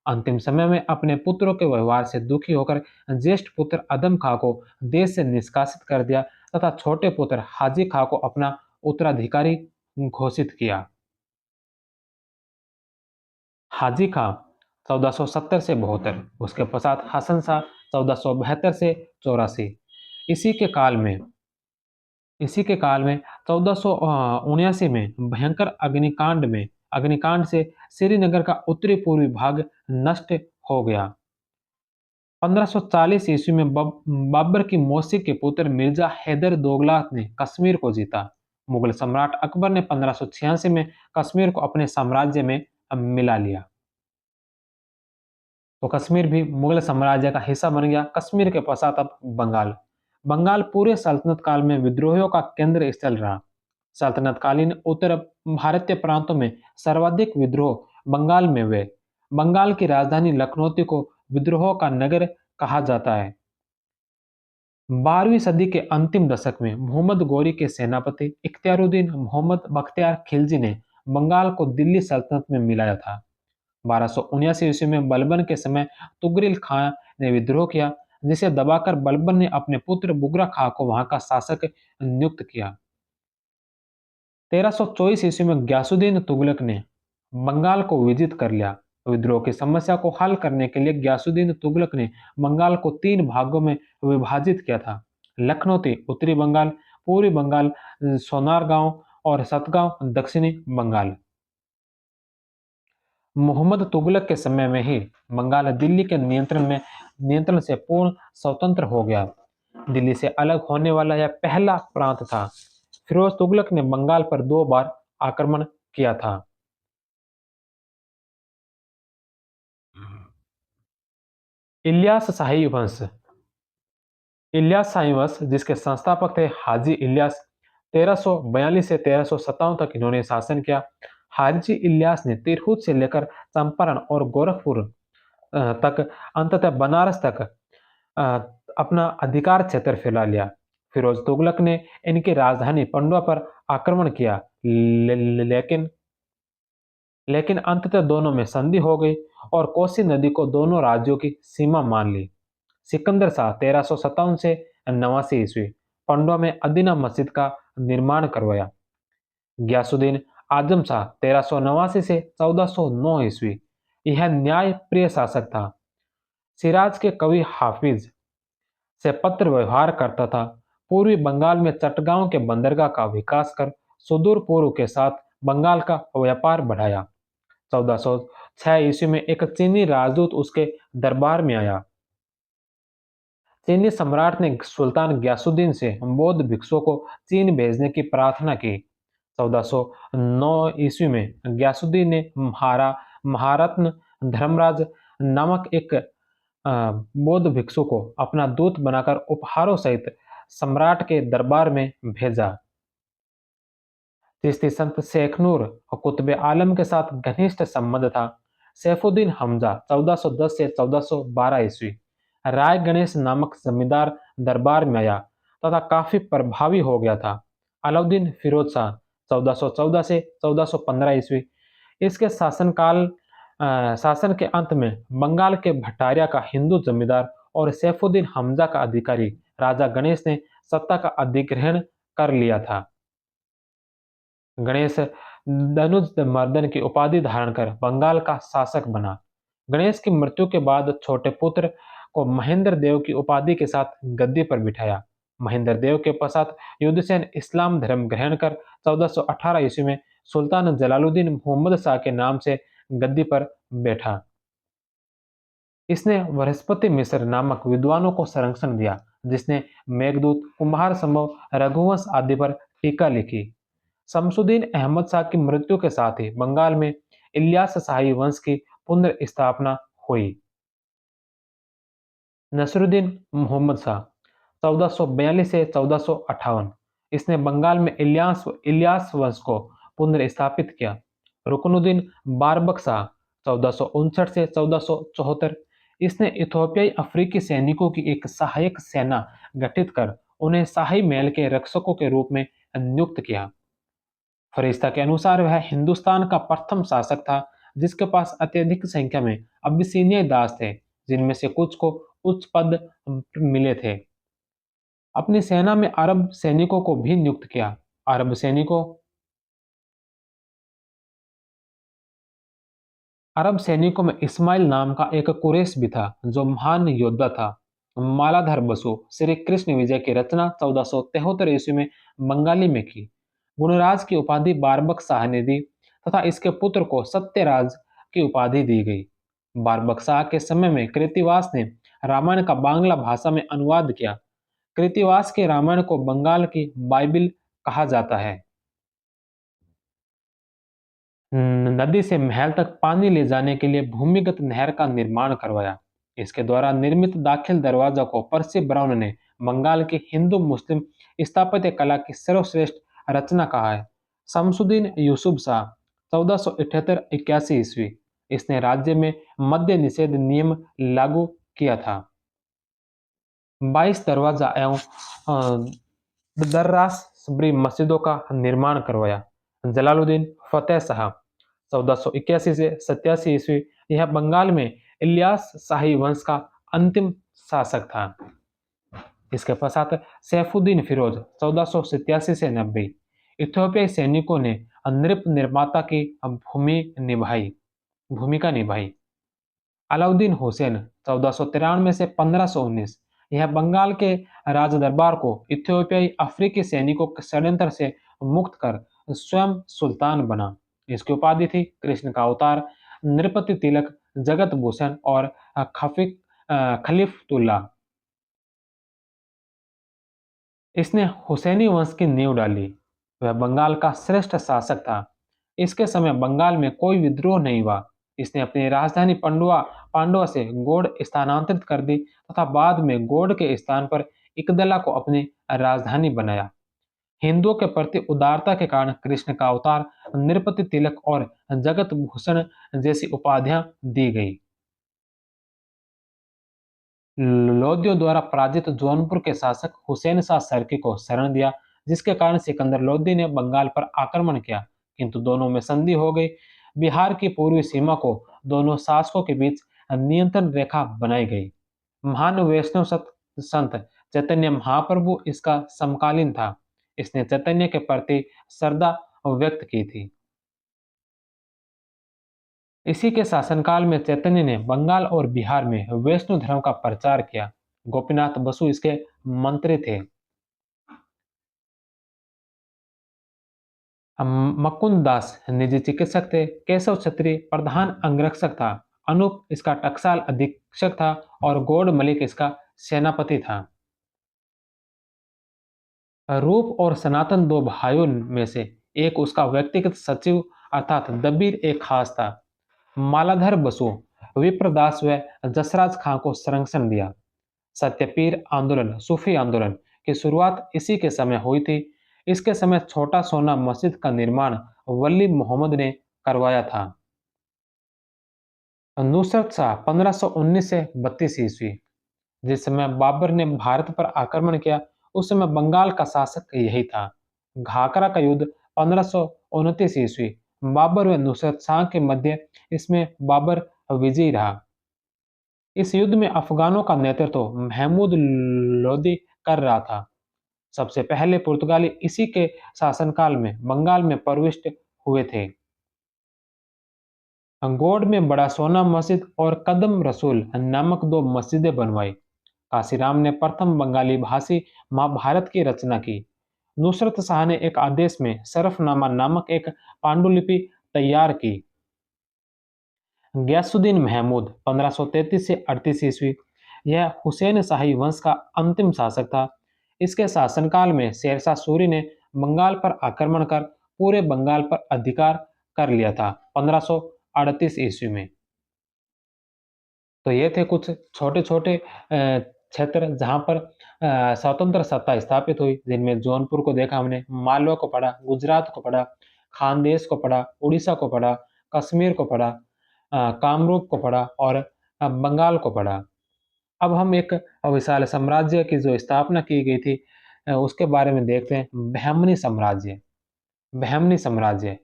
अंतिम समय में अपने पुत्रों के व्यवहार से दुखी होकर ज्येष्ठ पुत्र अदम खां को देश से निष्कासित कर दिया तथा छोटे पुत्र हाजी खां को अपना उत्तराधिकारी घोषित किया। हाजी खां 1470 से 72, उसके पश्चात हसन शाह 1472 से 84। इसी के काल में इसी के काल में 1479 में भयंकर अग्निकांड से श्रीनगर का उत्तरी पूर्वी भाग नष्ट हो गया। 1540 ईस्वी में बाबर की मौसी के पुत्र मिर्जा हैदर दोगलात ने कश्मीर को जीता। मुगल सम्राट अकबर ने 1586 में कश्मीर को अपने साम्राज्य में मिला लिया। तो कश्मीर भी मुगल साम्राज्य का हिस्सा बन गया। कश्मीर के पश्चात अब बंगाल। बंगाल पूरे सल्तनत काल में विद्रोहियों का केंद्र स्थल रहा। सल्तनत कालीन उत्तर भारतीय प्रांतों में सर्वाधिक विद्रोह बंगाल में हुए। बंगाल की राजधानी लखनऊ को विद्रोह का नगर कहा जाता है। 12वीं सदी के अंतिम दशक में मोहम्मद गौरी के सेनापति इख्तियारुद्दीन मोहम्मद बख्तियार खिलजी ने बंगाल को दिल्ली सल्तनत में मिलाया था। 1279 ईस्वी में बलबन के समय तुगरिल खां ने विद्रोह किया, जिसे दबाकर बलबन ने अपने पुत्र बुगरा खां को वहां का शासक नियुक्त किया। 1324 ईस्वी में ग्यासुद्दीन तुगलक ने बंगाल को विजित कर लिया। विद्रोह की समस्या को हल करने के लिए ग्यासुद्दीन तुगलक ने बंगाल को 3 भागों में विभाजित किया था: लखनौती उत्तरी बंगाल, पूर्वी बंगाल, सोनारगांव और सतगांव दक्षिणी बंगाल। मोहम्मद तुगलक के समय में ही बंगाल दिल्ली के नियंत्रण से पूर्ण स्वतंत्र हो गया। दिल्ली से अलग होने वाला यह पहला प्रांत था। फिरोज तुगलक ने बंगाल पर 2 बार आक्रमण किया था। इलियास शाही वंश। इलियास शाही वंश, जिसके संस्थापक थे हाजी इलियास, 1342 से 1357 तक इन्होंने शासन किया। हाजी इलियास ने तिरहुत से लेकर चंपारण और गोरखपुर तक, अंततः बनारस तक अ, अपना अधिकार क्षेत्र फैला लिया। फिरोज तुगलक ने इनकी राजधानी पंडवा पर आक्रमण किया, लेकिन अंततः दोनों में संधि हो गई और कोसी नदी को दोनों राज्यों की सीमा मान ली। सिकंदर शाह 1357 से 89 ईस्वी पंडवा में अदीना मस्जिद का निर्माण करवाया। गयासुद्दीन आजम शाह 1389 से 1409 ईस्वी यह न्याय प्रिय शासक था। सिराज के कवि हाफिज से पत्र व्यवहार करता था। पूर्वी बंगाल में चटगांव के बंदरगाह का विकास कर सुदूर पूर्व के साथ बंगाल का व्यापार बढ़ाया। 1406 ईस्वी में एक चीनी राजदूत उसके दरबार में आया। चीनी सम्राट ने सुल्तान गयासुद्दीन से बौद्ध भिक्षुओं को चीन भेजने की प्रार्थना की। 1409 ईस्वी में गयासुद्दीन ने महारत्न धर्मराज नामक एक बौद्ध भिक्षु को अपना दूत बनाकर उपहारों सहित सम्राट के दरबार में भेजा। चिश्ती संत शेख नूर और कुतुब आलम के साथ घनिष्ठ संबंध था। सैफुद्दीन हमजा 1410 से 1412 ईस्वी राय गणेश नामक जमींदार दरबार में आया तथा काफी प्रभावी हो गया था। अलाउद्दीन फिरोज शाह 1414 से 1415 ईस्वी इसके शासन के अंत में बंगाल के भटारिया का हिंदू जमींदार और सैफुद्दीन हमजा का अधिकारी राजा गणेश ने सत्ता का अधिग्रहण कर लिया था। गणेश धनुज मर्दन की उपाधि धारण कर बंगाल का शासक बना। गणेश की मृत्यु के बाद छोटे पुत्र को महेंद्र देव की उपाधि के साथ गद्दी पर बिठाया। महेंद्र देव के पश्चात युद्धसेन इस्लाम धर्म ग्रहण कर 1418 ईस्वी में सुल्तान जलालुद्दीन मोहम्मद शाह के नाम से गद्दी पर बैठा। इसने बृहस्पति मिश्र नामक विद्वानों को संरक्षण दिया, जिसने मेघदूत, कुम्हार संभव, रघुवंश आदि पर टीका लिखी। शमसुद्दीन अहमद शाह की मृत्यु के साथ ही बंगाल में इलियास शाही वंश की पुनर्स्थापना हुई। नसरुद्दीन मोहम्मद शाह 1442 से 1458 इसने बंगाल में इलियास वंश को पुनर्स्थापित किया। रुकनुद्दीन बारबक शाह 1459 से 1474 इसने इथोपियाई अफ्रीकी सैनिकों की एक सहायक सेना गठित कर उन्हें शाही महल के रक्षकों के रूप में नियुक्त किया। फरिश्ता के अनुसार वह हिंदुस्तान का प्रथम शासक था जिसके पास अत्यधिक संख्या में अबिसिनियाई दास थे, जिनमें से कुछ को उच्च पद मिले थे। अपनी सेना में अरब सैनिकों को भी नियुक्त किया। अरब सैनिकों में इस्माइल नाम का एक कुरैश भी था जो महान योद्धा था। मालाधर बसु श्री कृष्ण विजय की रचना 1473 ईस्वी में बंगाली में की। गुणराज की उपाधि बारबक शाह ने दी तथा इसके पुत्र को सत्यराज की उपाधि दी गई। बारबक शाह के समय में कृतिवास ने रामायण का बांग्ला भाषा में अनुवाद किया। कृतिवास के रामायण को बंगाल की बाइबिल कहा जाता है। नदी से महल तक पानी ले जाने के लिए भूमिगत नहर का निर्माण करवाया। इसके द्वारा निर्मित दाखिल दरवाजा को पर्सी ब्राउन ने बंगाल की हिंदू मुस्लिम स्थापत्य कला की सर्वश्रेष्ठ रचना कहा है। शमसुद्दीन यूसुफ शाह 1478-81 ईस्वी इसने राज्य में मद्य निषेध नियम लागू किया था। 22 दरवाजा एवं दर्रास बड़ी मस्जिदों का निर्माण करवाया। जलालुद्दीन फतेह शाह 1481 से 87 ईस्वी यह बंगाल में इलियास शाही वंश का अंतिम शासक था। इसके पश्चात सैफुद्दीन फिरोज 1487 से 90 इथियोपियाई सैनिकों ने नृप निर्माता की भूमिका निभाई। अलाउद्दीन हुसैन 1493 से 1519 यह बंगाल के राजदरबार को इथियोपियाई अफ्रीकी सैनिकों के षड्यंत्र से मुक्त कर स्वयं सुल्तान बना। इसकी उपाधि थी कृष्ण का अवतार, नृपति तिलक, जगत भूषण और खलीफुल्लाह। इसने हुसैनी वंश की नींव डाली। वह बंगाल का श्रेष्ठ शासक था। इसके समय बंगाल में कोई विद्रोह नहीं हुआ। इसने अपनी राजधानी पांडुआ से गौड़ स्थानांतरित कर दी तथा बाद में गौड़ के स्थान पर इकदला को अपनी राजधानी बनाया। हिंदुओं के प्रति उदारता के कारण कृष्ण का अवतार, नृपति तिलक और जगत भूषण जैसी उपाधियां दी गई। लोदियों द्वारा पराजित जौनपुर के शासक हुसैन शाह सर्की को शरण दिया, जिसके कारण सिकंदर लोदी ने बंगाल पर आक्रमण किया, किंतु दोनों में संधि हो गई। बिहार की पूर्वी सीमा को दोनों शासकों के बीच नियंत्रण रेखा बनाई गई। महान वैष्णव संत चैतन्य महाप्रभु इसका समकालीन था। इसने चैतन्य के प्रति श्रद्धा व्यक्त की थी। इसी के शासनकाल में चैतन्य ने बंगाल और बिहार में वैष्णव धर्म का प्रचार किया। गोपीनाथ बसु इसके मंत्री थे। मुकुंद दास निजी चिकित्सक थे। केशव छत्री प्रधान अंगरक्षक था। अनूप इसका टकसाल अधीक्षक था और गौड़ मलिक इसका सेनापति था। रूप और सनातन दो भाइयों में से एक उसका व्यक्तिगत सचिव अर्थात दबीर एक खास था। मालाधर बसु विप्रदास व जसराज खां को संरक्षण दिया। सत्यपीर आंदोलन, सूफी आंदोलन की शुरुआत इसी के समय हुई थी। इसके समय छोटा सोना मस्जिद का निर्माण वली मोहम्मद ने करवाया था। नुसरत शाह 1519 से 32 ईस्वी, जिस समय बाबर ने भारत पर आक्रमण किया उस समय बंगाल का शासक यही था। घाघरा का युद्ध 1529 ईस्वी, बाबर व नुसरत शाह के मध्य, इसमें बाबर विजयी रहा। इस युद्ध में अफगानों का नेतृत्व महमूद लोदी कर रहा था। सबसे पहले पुर्तगाली इसी के शासनकाल में बंगाल में प्रविष्ट हुए थे। गौड़ में बड़ा सोना मस्जिद और कदम रसूल नामक दो मस्जिदें बनवाई। काशीराम ने प्रथम बंगाली भाषी महाभारत की रचना की। नुसरत शाह ने एक आदेश में शरफनामा नामक एक पांडुलिपि तैयार की। गयासुद्दीन महमूद 1533 से 38 ईस्वी, यह हुसैन शाही वंश का अंतिम शासक था। इसके शासनकाल में शेरशाह सूरी ने बंगाल पर आक्रमण कर पूरे बंगाल पर अधिकार कर लिया था 1538 ईस्वी में। तो ये थे कुछ छोटे छोटे क्षेत्र जहाँ पर स्वतंत्र सत्ता स्थापित हुई, जिनमें जौनपुर को देखा हमने, मालवा को पढ़ा, गुजरात को पढ़ा, खानदेश को पढ़ा, उड़ीसा को पढ़ा, कश्मीर को पढ़ा, कामरूप को पढ़ा और बंगाल को पढ़ा। अब हम एक विशाल साम्राज्य की जो स्थापना की गई थी उसके बारे में देखते हैं। बहमनी साम्राज्य। बहमनी साम्राज्य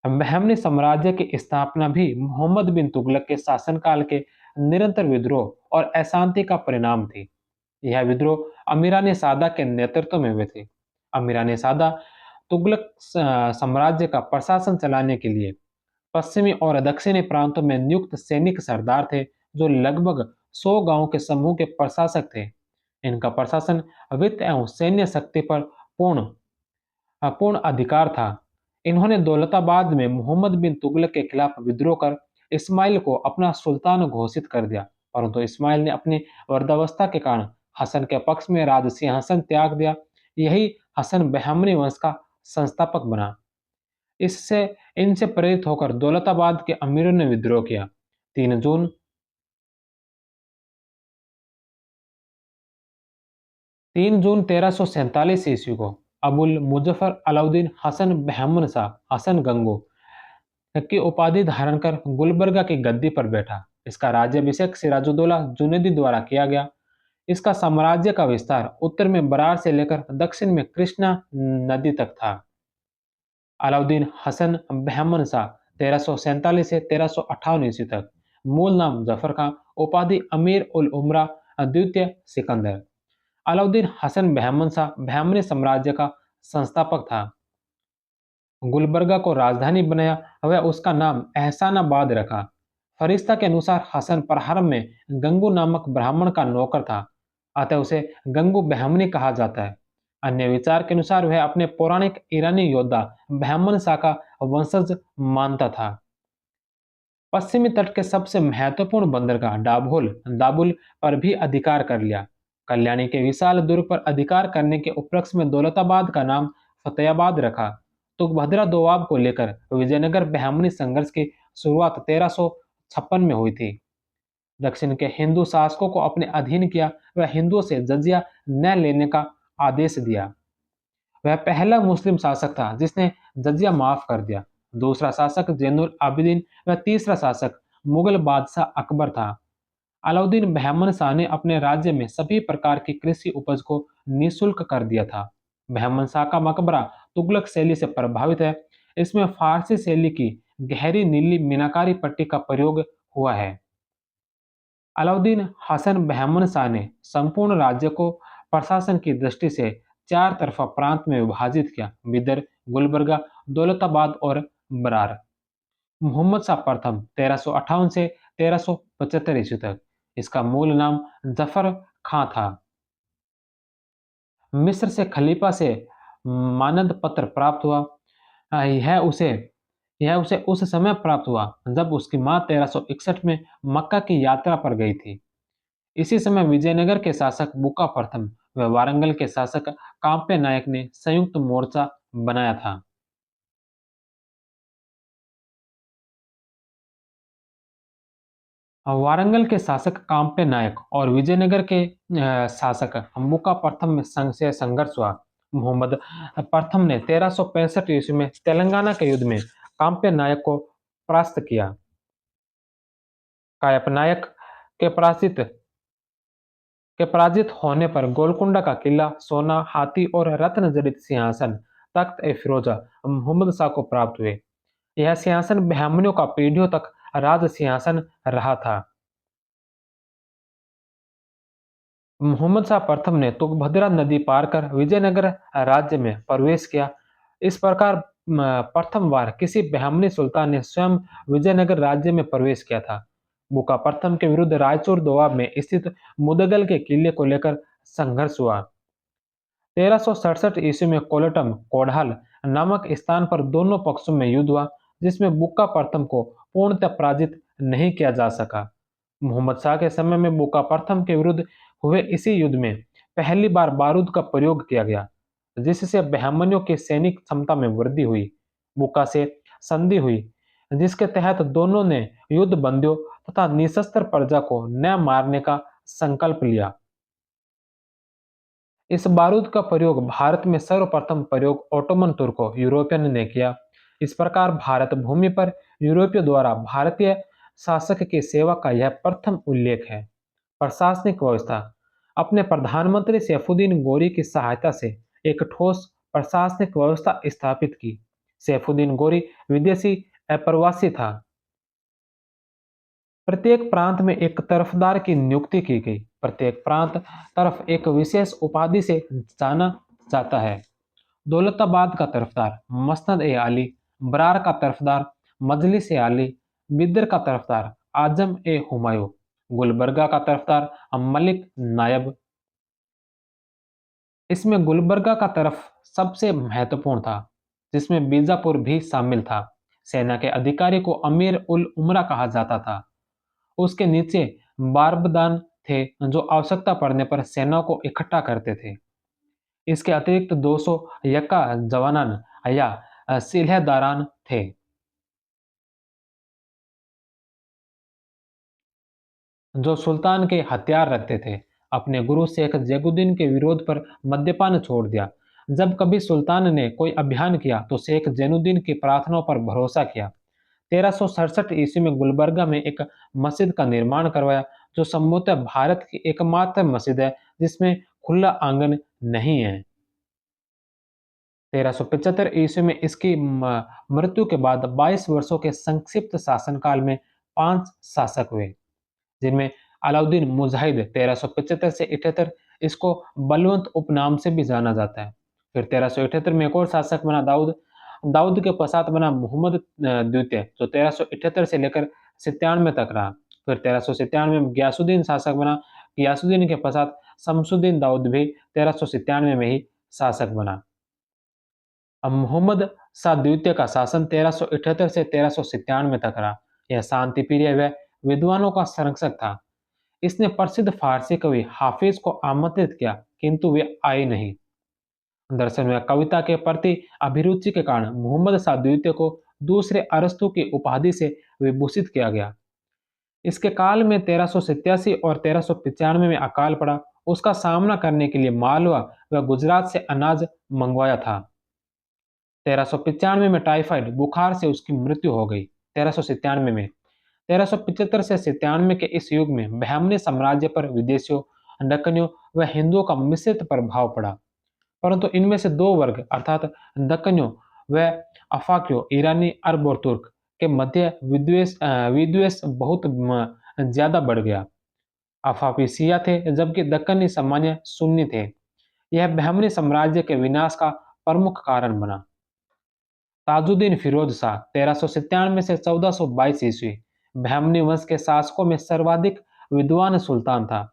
बहमनी साम्राज्य की स्थापना भी मोहम्मद बिन तुगलक के शासनकाल के निरंतर विद्रोह और अशांति का परिणाम थी। यह विद्रोह अमीरान सादा के नेतृत्व में हुए थे। अमीरान सादा तुगलक साम्राज्य का प्रशासन चलाने के लिए पश्चिमी और दक्षिणी प्रांतों में नियुक्त सैनिक सरदार थे, जो लगभग 100 गांवों के समूह के प्रशासक थे। इनका प्रशासन वित्त एवं सैन्य शक्ति पर पूर्ण अधिकार था। इन्होंने दौलताबाद में मोहम्मद बिन तुगलक के खिलाफ विद्रोह कर इस्माइल को अपना सुल्तान घोषित कर दिया, परंतु इस्माइल ने अपनी वृद्धावस्था के कारण हसन के पक्ष में राज सिंहासन त्याग दिया। यही हसन बहमनी वंश का संस्थापक बना। इससे इनसे प्रेरित होकर दौलताबाद के अमीरों ने विद्रोह किया। 3 जून 1347 ईस्वी को अबुल मुजफ्फर अलाउद्दीन हसन बहमन शाह हसन गंगो की उपाधि धारण कर गुलबर्गा की गद्दी पर बैठा। इसका राज्याभिषेक सिराजुद्दौला जुनैदी द्वारा किया गया। इसका साम्राज्य का विस्तार उत्तर में बरार से लेकर दक्षिण में कृष्णा नदी तक था। अलाउद्दीन हसन बहमन शाह 1347 से 1358 ईस्वी तक। मूल नाम जफर खां, उपाधि अमीर उल उमरा द्वितीय सिकंदर। अलाउद्दीन हसन बहमन शाह बहमनी साम्राज्य का संस्थापक था। गुलबर्गा को राजधानी बनाया, वह उसका नाम एहसानाबाद रखा। फरिश्ता के अनुसार हसन प्रारंभ में गंगू नामक ब्राह्मण का नौकर था, अतः उसे गंगू बहमनी कहा जाता है। अन्य विचार के अनुसार वह अपने पौराणिक ईरानी योद्धा बहमन शाह का वंशज मानता था। पश्चिमी तट के सबसे महत्वपूर्ण बंदरगाह डाबोल दाबुल पर भी अधिकार कर लिया। कल्याणी के विशाल दुर्ग पर अधिकार करने के उपलक्ष्य में दौलताबाद का नाम फतेहाबाद रखा। तुंगभद्रा दोआब को लेकर विजयनगर बहमनी संघर्ष की शुरुआत 1356 में हुई थी। दक्षिण के हिंदू शासकों को अपने अधीन किया, वह हिंदुओं से जजिया न लेने का आदेश दिया। वह पहला मुस्लिम शासक था जिसने जजिया माफ कर दिया। दूसरा शासक जैनुल आबिदीन, वह तीसरा शासक मुगल बादशाह अकबर था। अलाउद्दीन बहमन शाह ने अपने राज्य में सभी प्रकार की कृषि उपज को निःशुल्क कर दिया था। बहमन शाह का मकबरा तुगलक शैली से प्रभावित है। इसमें फारसी शैली की गहरी नीली मीनाकारी पट्टी का प्रयोग हुआ है। अलाउद्दीन हसन बहमन शाह ने संपूर्ण राज्य को प्रशासन की दृष्टि से चार तरफा प्रांत में विभाजित किया: बिदर, गुलबर्गा, दौलताबाद और बरार। मोहम्मद शाह प्रथम 1358 से 1375 ईस्वी तक। इसका मूल नाम जफर खां था। मिस्र से खलीफा से मानद पत्र प्राप्त हुआ। यह उसे उस समय प्राप्त हुआ जब उसकी मां 1361 में मक्का की यात्रा पर गई थी। इसी समय विजयनगर के शासक बुका प्रथम व वारंगल के शासक कांपे नायक ने संयुक्त मोर्चा बनाया था। वारंगल के शासक कांपे नायक और विजयनगर के शासक बुका प्रथम में संघ से संघर्ष हुआ। मोहम्मद प्रथम ने 1365 ईस्वी में तेलंगाना के युद्ध में कांपे नायक को परास्त किया। कायप नायक के पराजित होने पर गोलकुंडा का किला, सोना, हाथी और रत्न जड़ित सिंहासन तख्त ए फिरोजा मोहम्मद शाह को प्राप्त हुए। यह सिंहासन बहमनियों का पीढ़ियों तक राज सिंहासन रहा था। मोहम्मद शाह प्रथम ने तुंगभद्रा नदी पार कर विजयनगर राज्य में प्रवेश किया। इस प्रकार प्रथम बार किसी बहमनी सुल्तान ने स्वयं विजयनगर राज्य में प्रवेश किया था। बुका प्रथम के विरुद्ध रायचूर दोआब में स्थित मुदगल के किले को लेकर संघर्ष हुआ। 1367 ईस्वी में कोलटम कोढ़ाल नामक स्थान पर दोनों पक्षों में युद्ध हुआ, जिसमें बुक्का प्रथम को पूर्णतः पराजित नहीं किया जा सका। मोहम्मद शाह के समय में बुक्का प्रथम के विरुद्ध हुए इसी युद्ध में पहली बार बारूद का प्रयोग किया गया, जिससे बहमनियों की सैनिक क्षमता में वृद्धि हुई। बुक्का से संधि हुई, जिसके तहत दोनों ने युद्ध बंदियों तथा निशस्त्र प्रजा को न मारने का संकल्प लिया। इस बारूद का प्रयोग भारत में सर्वप्रथम प्रयोग ओटोमन तुर्कों यूरोपियन ने किया। इस प्रकार भारत भूमि पर यूरोपियों द्वारा भारतीय शासक की सेवा का यह प्रथम उल्लेख है। प्रशासनिक व्यवस्था। अपने प्रधानमंत्री सैफुद्दीन गोरी की सहायता से एक ठोस प्रशासनिक व्यवस्था स्थापित की। सैफुद्दीन गोरी विदेशी अप्रवासी था। प्रत्येक प्रांत में एक तरफदार की नियुक्ति की गई। प्रत्येक प्रांत तरफ एक विशेष उपाधि से जाना जाता है। दौलताबाद का तरफदार मसनद ए आली, बरार का तरफदार मजलिस ए आली, बिदर का तरफदार आजम ए हुमायूं, गुलबर्गा का तरफदार मलिक नायब। इसमें गुलबर्गा का तरफ सबसे महत्वपूर्ण था, जिसमें बीजापुर भी शामिल था। सेना के अधिकारी को अमीर उल उमरा कहा जाता था। उसके नीचे बारबदान थे, जो आवश्यकता पड़ने पर सेना को इकट्ठा करते थे। इसके अतिरिक्त 200 यक्का जवानान या सिलहदारान थे, जो सुल्तान के हथियार रखते थे। अपने गुरु शेख जैनुद्दीन के विरोध पर मद्यपान छोड़ दिया। जब कभी सुल्तान ने कोई अभियान किया तो शेख जैनुद्दीन की प्रार्थनाओं पर भरोसा किया। 1367 ईस्वी में गुलबर्गा में एक मस्जिद का निर्माण करवाया, जो संभवतः भारत की एकमात्र मस्जिद है जिसमें खुला आंगन नहीं है। 1375 ईस्वी में इसकी मृत्यु के बाद 22 वर्षों के संक्षिप्त शासनकाल में 5 शासक हुए, जिनमें अलाउद्दीन मुजाहिद 1375 से 78, इसको बलवंत उपनाम से भी जाना जाता है। फिर 1378 में एक और शासक बना दाऊद। दाऊद के पश्चात बना मोहम्मद द्वितीय, जो 1378 से लेकर 97 तक रहा। फिर 1397 में गयासुद्दीन शासक बना। गयासुद्दीन के पश्चात शमसुद्दीन दाऊद भी 1397 में ही शासक बना। अब मोहम्मद शाह द्वितीय का शासन 1378 से 1397 तक रहा। यह शांति प्रिय व विद्वानों का संरक्षक था। इसने प्रसिद्ध फारसी कवि हाफिज को आमंत्रित किया, किंतु वे आए नहीं। दरअसल में कविता के प्रति अभिरुचि के कारण मोहम्मद शाह द्वितीय को दूसरे अरस्तु की उपाधि से विभूषित किया गया। इसके काल में 1387 और 1395 में अकाल पड़ा। उसका सामना करने के लिए मालवा व गुजरात से अनाज मंगवाया था। 1395 में टाइफाइड बुखार से उसकी मृत्यु हो गई। 1397 में 1375 से 97 के इस युग में बहमनी साम्राज्य पर विदेशियों, दक्कनियों व हिंदुओं का मिश्रित प्रभाव पड़ा, परंतु इनमें से दो वर्ग अर्थात दक्कनियों व अफाकियों, ईरानी, अरब और तुर्क के मध्य विद्वेष बहुत ज्यादा बढ़ गया। अफाकी शिया थे, जबकि दक्कनी सामान्य सुन्नी थे। यह बहमनी साम्राज्य के विनाश का प्रमुख कारण बना। ताजुद्दीन फिरोज शाह 1397 से 1422 ईस्वी बहमनी वंश के शासकों में सर्वाधिक विद्वान सुल्तान था।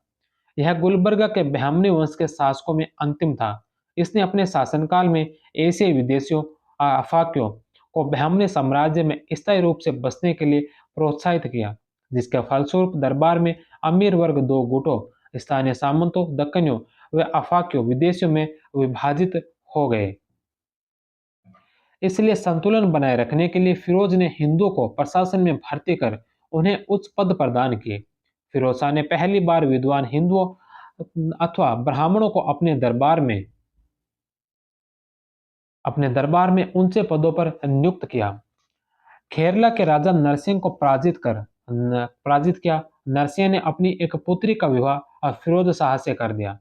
यह गुलबर्गा के बहमनी वंश के शासकों में अंतिम था। इसने अपने शासनकाल में एशियाई विदेशियों अफाकियों को बहमनी साम्राज्य में स्थायी रूप से बसने के लिए प्रोत्साहित किया, जिसके फलस्वरूप दरबार में अमीर वर्ग दो गुटों, स्थानीय सामंतों, दक्कनियों व अफाकियों विदेशियों में विभाजित हो गए। इसलिए संतुलन बनाए रखने के लिए फिरोज ने हिंदुओं को प्रशासन में भर्ती कर उन्हें उच्च पद प्रदान किए। फिरोज शाह ने पहली बार विद्वान हिंदुओं अथवा ब्राह्मणों को अपने दरबार में ऊंचे पदों पर नियुक्त किया। खेरला के राजा नरसिंह को पराजित किया। नरसिंह ने अपनी एक पुत्री का विवाह फिरोज शाह से कर दिया।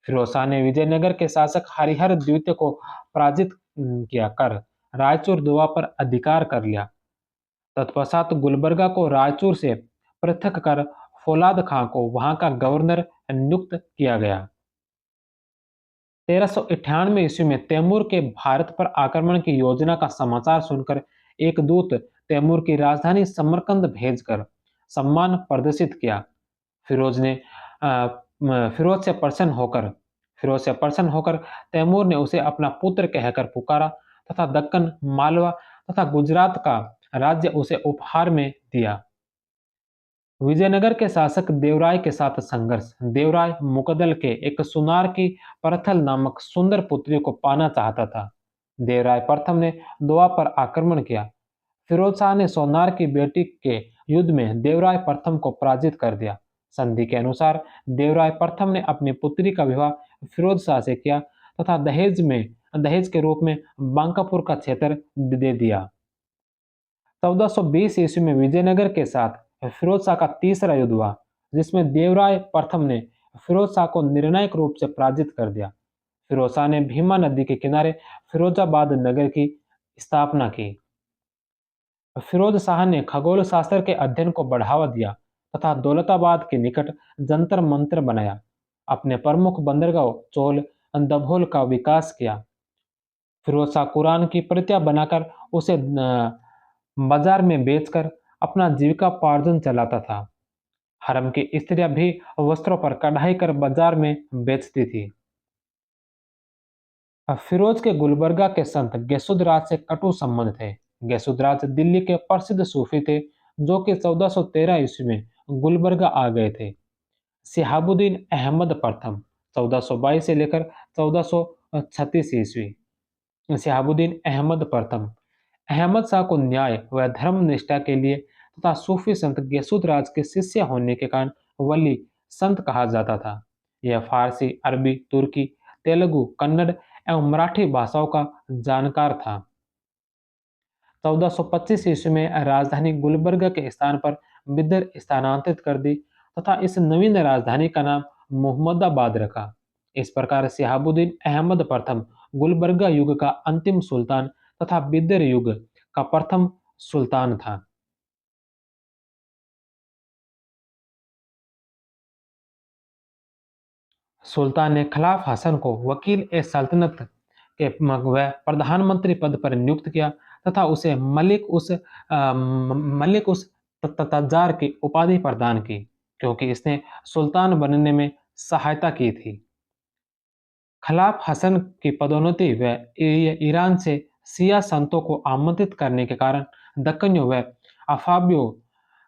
फिरोज शाह ने विजयनगर के शासक हरिहर द्वितीय को पराजित किया कर रायचूर दोआ पर अधिकार कर लिया। तत्पश्चात गुलबर्गा को रायचूर से पृथक कर फौलाद खां को वहां का गवर्नर नियुक्त किया गया। 1398 ईस्वी में तैमूर के भारत पर आक्रमण की योजना का समाचार सुनकर एक दूत तैमूर की राजधानी समरकंद भेजकर सम्मान प्रदर्शित किया। फिरोज ने फिरोज से प्रसन्न होकर फिरोज से प्रसन्न होकर तैमूर ने उसे अपना पुत्र कहकर पुकारा तथा दक्कन, मालवा तथा गुजरात का राज्य उसे उपहार में दिया। विजयनगर के शासक देवराय के साथ संघर्ष। देवराय मुकदल के एक सुनार की परथल नामक सुंदर पुत्री को पाना चाहता था। देवराय प्रथम ने दोआ पर आक्रमण किया। फिरोज शाह ने सोनार की बेटी के युद्ध में देवराय प्रथम को पराजित कर दिया। संधि के अनुसार देवराय प्रथम ने अपनी पुत्री का विवाह फिरोज शाह से किया तथा दहेज के रूप में बांकापुर का क्षेत्र दे दिया। 1420 ईस्वी में विजयनगर के साथ फिरोज शाह का तीसरा युद्ध हुआ, जिसमें देवराय प्रथम ने फिरोज शाह को निर्णायक रूप से पराजित कर दिया। फिरोज शाह ने भीमा नदी के किनारे फिरोजाबाद नगर की स्थापना की। फिरोज शाह ने खगोल शास्त्र के अध्ययन को बढ़ावा दिया तथा दौलताबाद के निकट जंतर मंतर बनाया। अपने प्रमुख बंदरगाह चोल दभोल का विकास किया। फिरोज शाह कुरान की प्रतियां बनाकर उसे बाजार में बेचकर अपना जीविकापार्जन चलाता था। हरम की स्त्रियां भी वस्त्रों पर कढ़ाई कर बाजार में बेचती थी। फिरोज के गुलबर्गा के संत गैसुदराज से कटु संबंध थे। गैसुदराज दिल्ली के प्रसिद्ध सूफी थे, जो कि 1413 ईस्वी में गुलबर्गा आ गए थे। सिहाबुद्दीन अहमद प्रथम 1422 से लेकर 1436 ईस्वी। सिहाबुद्दीन अहमद प्रथम अहमद शाह को न्याय व धर्म निष्ठा के लिए तथा सूफी संत गैसुदराज के शिष्य होने के कारण वली संत कहा जाता था। यह फारसी, अरबी, तुर्की, तेलुगु, कन्नड़ एवं मराठी भाषाओं का जानकार था। 1425 ईस्वी में राजधानी गुलबर्गा के स्थान पर बिदर स्थानांतरित कर दी तथा इस नवीन राजधानी का नाम मोहम्मदाबाद रखा। इस प्रकार सिहाबुद्दीन अहमद प्रथम गुलबर्गा युग का अंतिम सुल्तान तथा बिदर युग का प्रथम सुल्तान था। सुल्तान ने खिलाफ हसन को वकील ए सल्तनत के व प्रधानमंत्री पद पर नियुक्त किया तथा उसे मलिक उस तजार की उपाधि प्रदान की, क्योंकि इसने सुल्तान बनने में सहायता की थी। खिलाफ हसन की पदोन्नति व ईरान से शिया संतों को आमंत्रित करने के कारण दक्कनियों व अफाबियों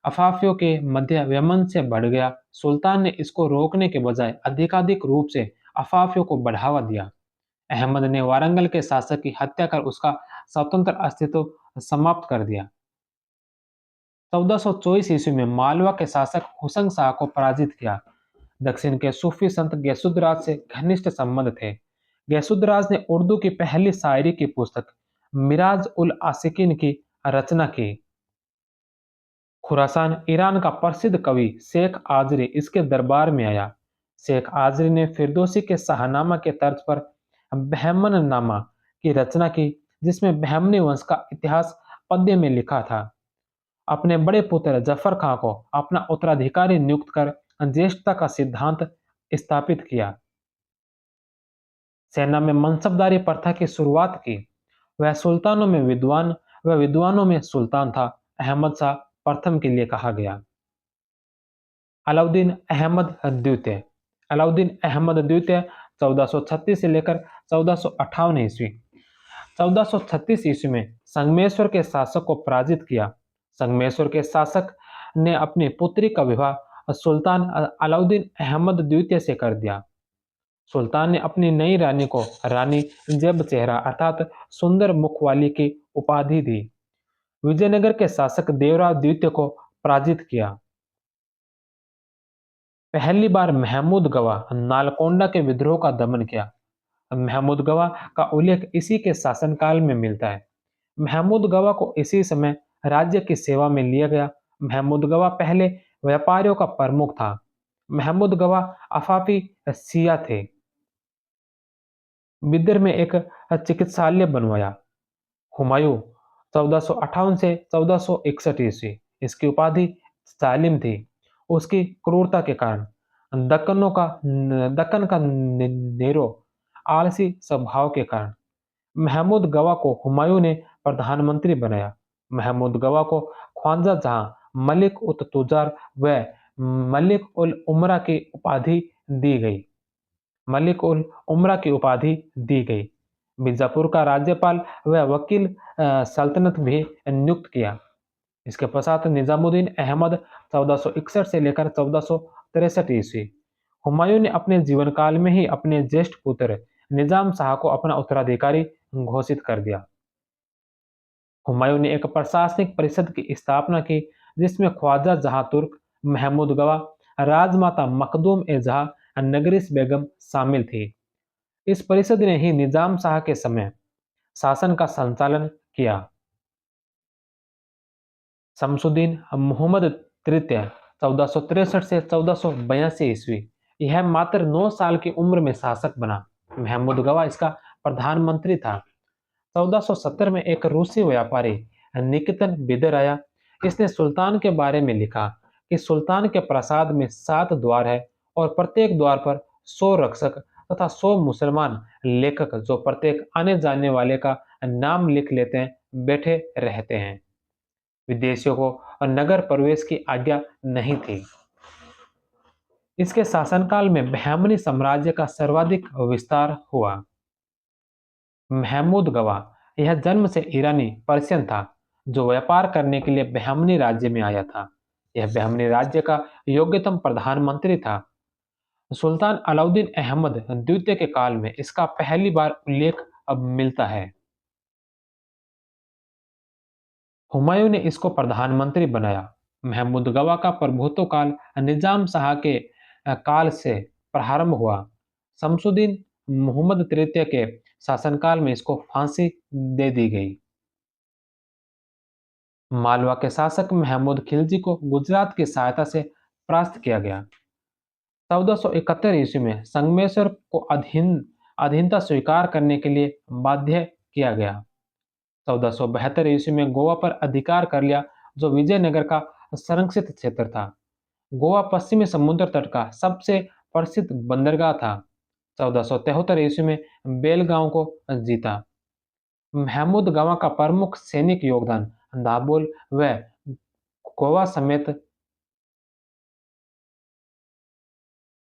अफाफियों के मध्य वैमनस्य बढ़ गया। सुल्तान ने इसको रोकने के बजाय अधिकाधिक रूप से अफाफियों को बढ़ावा दिया। अहमद ने वारंगल के शासक की हत्या कर उसका स्वतंत्र अस्तित्व समाप्त कर दिया। 1424 ईस्वी में मालवा के शासक हुसैन शाह को पराजित किया। दक्षिण के सूफी संत गैसुद्राज से घनिष्ठ संबंध थे। गैसुद्राज ने उर्दू की पहली शायरी की पुस्तक मिराज उल आसिकिन की रचना की। खुरासान ईरान का प्रसिद्ध कवि शेख आजरी इसके दरबार में आया। शेख आजरी ने फिरदौसी के शाहनामा के तर्ज पर बहमन नामा की रचना की, जिसमें बहमनी वंश का इतिहास पद्य में लिखा था। अपने बड़े पुत्र जफर खां को अपना उत्तराधिकारी नियुक्त कर ज्येष्ठता का सिद्धांत स्थापित किया। सेना में मनसबदारी प्रथा की शुरुआत की। वह सुल्तानों में विद्वान व विद्वानों में सुल्तान था। अहमद शाह प्रथम के लिए कहा गया। अलाउद्दीन अहमद द्वितीय। अलाउद्दीन अहमद द्वितीय 1436 से लेकर 1458 ईस्वी। 1436 ईस्वी में संगमेश्वर के शासक को पराजित किया। संगमेश्वर के शासक ने अपनी पुत्री का विवाह सुल्तान अलाउद्दीन अहमद द्वितीय से कर दिया। सुल्तान ने अपनी नई रानी को रानी जेब चेहरा अर्थात सुंदर मुख वाली की उपाधि दी। विजयनगर के शासक देवराव द्वितीय को पराजित किया। पहली बार महमूद गवाह नालकोंडा के विद्रोह का दमन किया। महमूद गवाह का उल्लेख इसी के शासनकाल में मिलता है। महमूद गवाह को इसी समय राज्य की सेवा में लिया गया। महमूद गवाह पहले व्यापारियों का प्रमुख था। महमूद गवाह अफाफी शिया थे। बिदर में एक चिकित्सालय बनवाया। हुमायूं 1458 से 1461 ईस्वी। इसकी उपाधि सालिम थी। उसकी क्रूरता के कारण दक्कन का नेरो आलसी स्वभाव के कारण महमूद गवा को हुमायूं ने प्रधानमंत्री बनाया। महमूद गवा को ख्वाजा जहां, मलिक उत तुजार व मलिक उल उमरा की उपाधि दी गई। मलिक उल उमरा की उपाधि दी गई। बीजापुर का राज्यपाल व वकील सल्तनत भी नियुक्त किया। इसके पश्चात निजामुद्दीन अहमद 1461 से लेकर 1463 ईस्वी। हुमायूं ने अपने जीवन काल में ही अपने ज्येष्ठ पुत्र निजाम शाह को अपना उत्तराधिकारी घोषित कर दिया। हुमायूं ने एक प्रशासनिक परिषद की स्थापना की, जिसमें ख्वाजा जहां तुर्क, महमूद गवा, राजमाता मखदूम ए जहां, नगरिस बेगम शामिल थी। इस परिषद ने ही निजाम शाह के समय शासन का संचालन किया। शमसुद्दीन मोहम्मद तृतीय 1463 से 1482 ईस्वी। यह मात्र 9 साल की उम्र में शासक बना। महमूद गवा इसका प्रधानमंत्री था। 1470 में एक रूसी व्यापारी निकितन बिदर आया। इसने सुल्तान के बारे में लिखा कि सुल्तान के प्रासाद में 7 द्वार है और प्रत्येक द्वार पर 100 रक्षक तथा 100 मुसलमान लेखक, जो प्रत्येक आने जाने वाले का नाम लिख लेते हैं, बैठे रहते हैं। विदेशियों को नगर प्रवेश की आज्ञा नहीं थी। इसके शासनकाल में बहमनी साम्राज्य का सर्वाधिक विस्तार हुआ। महमूद गवा यह जन्म से ईरानी पर्शियन था, जो व्यापार करने के लिए बहमनी राज्य में आया था। यह बहमनी राज्य का योग्यतम प्रधानमंत्री था। सुल्तान अलाउद्दीन अहमद द्वितीय के काल में इसका पहली बार उल्लेख अब मिलता है। हुमायूं ने इसको प्रधानमंत्री बनाया। महमूद गवा का प्रभुत्व काल निजाम शाह के काल से प्रारंभ हुआ। शमसुद्दीन मोहम्मद तृतीय के शासनकाल में इसको फांसी दे दी गई। मालवा के शासक महमूद खिलजी को गुजरात की सहायता से परास्त किया गया। 1471 ईस्वी में संगमेश्वर को अधीन अधीनता स्वीकार करने के लिए बाध्य किया गया। 1472 ईस्वी में गोवा पर अधिकार कर लिया, जो विजयनगर का संरक्षित क्षेत्र था। गोवा पश्चिमी समुद्र तट का सबसे प्रसिद्ध बंदरगाह था। 1473 ईस्वी में बेलगांव को जीता। महमूद गवा का प्रमुख सैनिक योगदान दाबोल व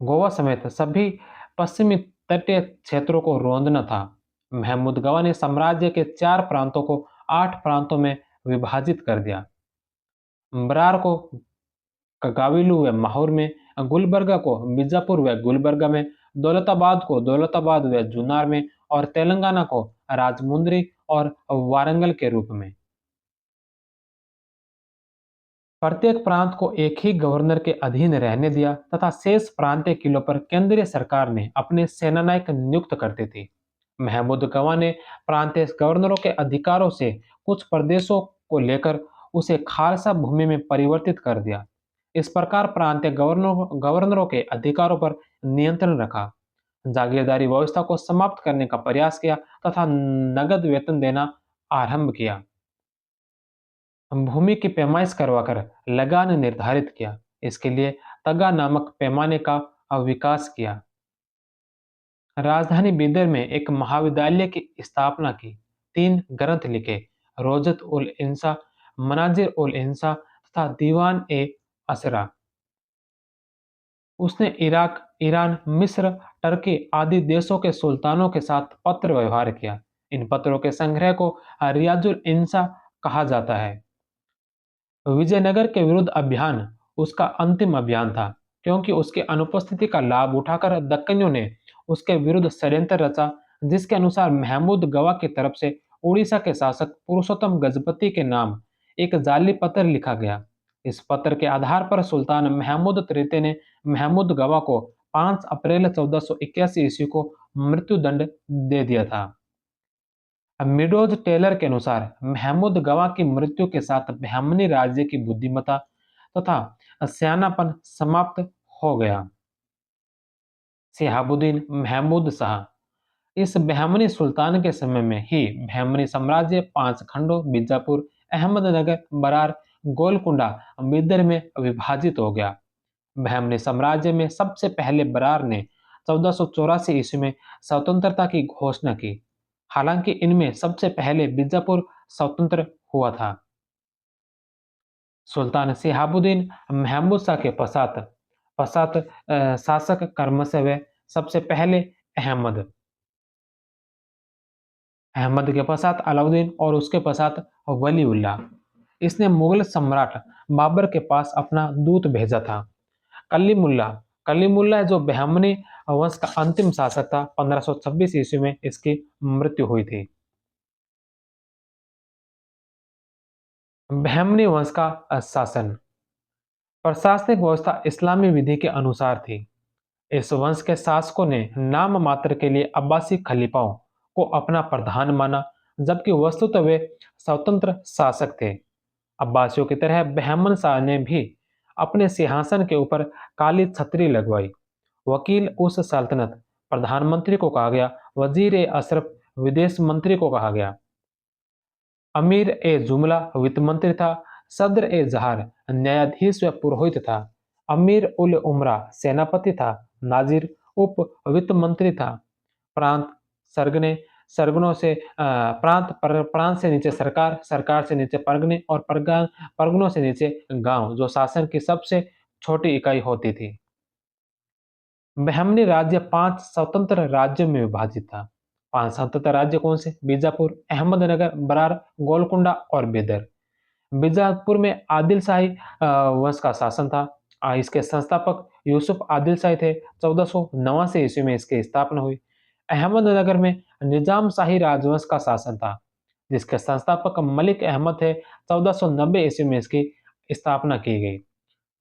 गोवा समेत सभी पश्चिमी तटीय क्षेत्रों को रोंदना था। महमूद गवा ने साम्राज्य के 4 प्रांतों को 8 प्रांतों में विभाजित कर दिया। बरार को कगाविलु व माहौर में, गुलबर्गा को बीजापुर व गुलबर्गा में, दौलताबाद को दौलताबाद व जुन्नार में और तेलंगाना को राजमुंद्री और वारंगल के रूप में। प्रत्येक प्रांत को एक ही गवर्नर के अधीन रहने दिया तथा शेष प्रांतीय किलों पर केंद्रीय सरकार ने अपने सेनानायक नियुक्त करते थे। महमूद गवा ने प्रांतीय गवर्नरों के अधिकारों से कुछ प्रदेशों को लेकर उसे खालसा भूमि में परिवर्तित कर दिया। इस प्रकार प्रांतीय गवर्नरों के अधिकारों पर नियंत्रण रखा, जागीरदारी व्यवस्था को समाप्त करने का प्रयास किया तथा नगद वेतन देना आरंभ किया। भूमि की पैमाइश करवाकर लगान निर्धारित किया। इसके लिए तगा नामक पैमाने का विकास किया। राजधानी बीदर में एक महाविद्यालय की स्थापना की। 3 ग्रंथ लिखे, रोजत उल इंसा, मनाजिर उल इंसा तथा दीवान ए असरा। उसने इराक, ईरान, मिस्र, टर्की आदि देशों के सुल्तानों के साथ पत्र व्यवहार किया। इन पत्रों के संग्रह को रियाजुल इंसा कहा जाता है। विजयनगर के विरुद्ध अभियान उसका अंतिम अभियान था, क्योंकि उसकी अनुपस्थिति का लाभ उठाकर दक्कनियों ने उसके विरुद्ध षड्यंत्र रचा, जिसके अनुसार महमूद गवा की तरफ से उड़ीसा के शासक पुरुषोत्तम गजपति के नाम एक जाली पत्र लिखा गया। इस पत्र के आधार पर सुल्तान महमूद तृतीय ने महमूद गवा को 5 अप्रैल 1481 ईस्वी को मृत्युदंड दे दिया था। मिडोज टेलर के अनुसार महमूद गवा की मृत्यु के साथ बहमनी राज्य की बुद्धिमत्ता तथा सियानापन समाप्त हो गया। शिहाबुद्दीन महमूद शाह इस बहमनी सुल्तान के समय में ही बहमनी साम्राज्य 5 खंडों बीजापुर, अहमदनगर, बरार, गोलकुंडा, बिदर में विभाजित हो गया। बहमनी साम्राज्य में सबसे पहले बरार ने 1484 ईस्वी में स्वतंत्रता की घोषणा की। हालांकि इनमें सबसे पहले बीजापुर स्वतंत्र हुआ था। सुल्तान शिहाबुद्दीन महमूद शाह के पश्चात पश्चात शासक क्रमशः वे सबसे पहले अहमद अहमद के पश्चात अलाउद्दीन और उसके पश्चात वलीउल्लाह। इसने मुगल सम्राट बाबर के पास अपना दूत भेजा था। कलीमुल्ला कलीमुल्ला जो बहमनी वंश का अंतिम शासक था, 1526 ईस्वी में इसकी मृत्यु हुई थी। बहमनी वंश का शासन। प्रशासनिक व्यवस्था इस्लामी विधि के अनुसार थी। इस वंश के शासकों ने नाम मात्र के लिए अब्बासी खलीफाओं को अपना प्रधान माना, जबकि वस्तुतः वे स्वतंत्र शासक थे। अब्बासियों की तरह बहमन शाह ने भी अपने सिंहासन के ऊपर काली छतरी लगवाई। वकील उस सल्तनत प्रधानमंत्री को कहा गया, वजीर ए अशरफ विदेश मंत्री को कहा गया, अमीर ए जुमला वित्त मंत्री था, सदर ए जहार न्यायाधीश व पुरोहित था, अमीर उल उमरा सेनापति था, नाजिर उप वित्त मंत्री था, प्रांत सरगने सरगनों से प्रांत से नीचे सरकार, सरकार से नीचे परगने और परगनों से नीचे गांव, जो शासन की सबसे छोटी इकाई होती थी। बहमनी राज्य 5 स्वतंत्र राज्यों में विभाजित था। 5 स्वतंत्र राज्य कौन से? बीजापुर, अहमदनगर, बरार, गोलकुंडा और बेदर। बीजापुर में आदिल शाही वंश का शासन था। इसके संस्थापक यूसुफ आदिल शाही थे। 1489 ईस्वी में इसकी स्थापना हुई। अहमदनगर में निजाम शाही राजवंश का शासन था, जिसके संस्थापक मलिक अहमद थे। 1490 ईस्वी में इसकी स्थापना की गई।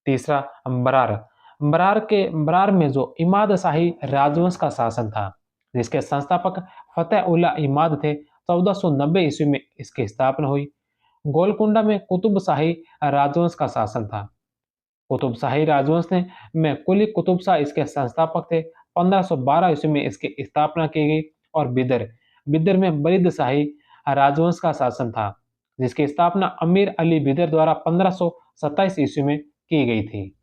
तीसरा, बरार बरार में जो इमाद शाही राजवंश का शासन था, जिसके संस्थापक फतेह उल्लाह इमाद थे। 1490 ईस्वी में इसकी स्थापना हुई। गोलकुंडा में कुतुब शाही राजवंश का शासन था। कुतुब शाही राजवंश ने में कुली कुतुब शाह इसके संस्थापक थे। 1512 ईस्वी में इसकी स्थापना की गई। और बिदर बिदर में बरीद शाही राजवंश का शासन था, जिसकी स्थापना अमीर अली बिदर द्वारा 1527 ईस्वी में की गई थी।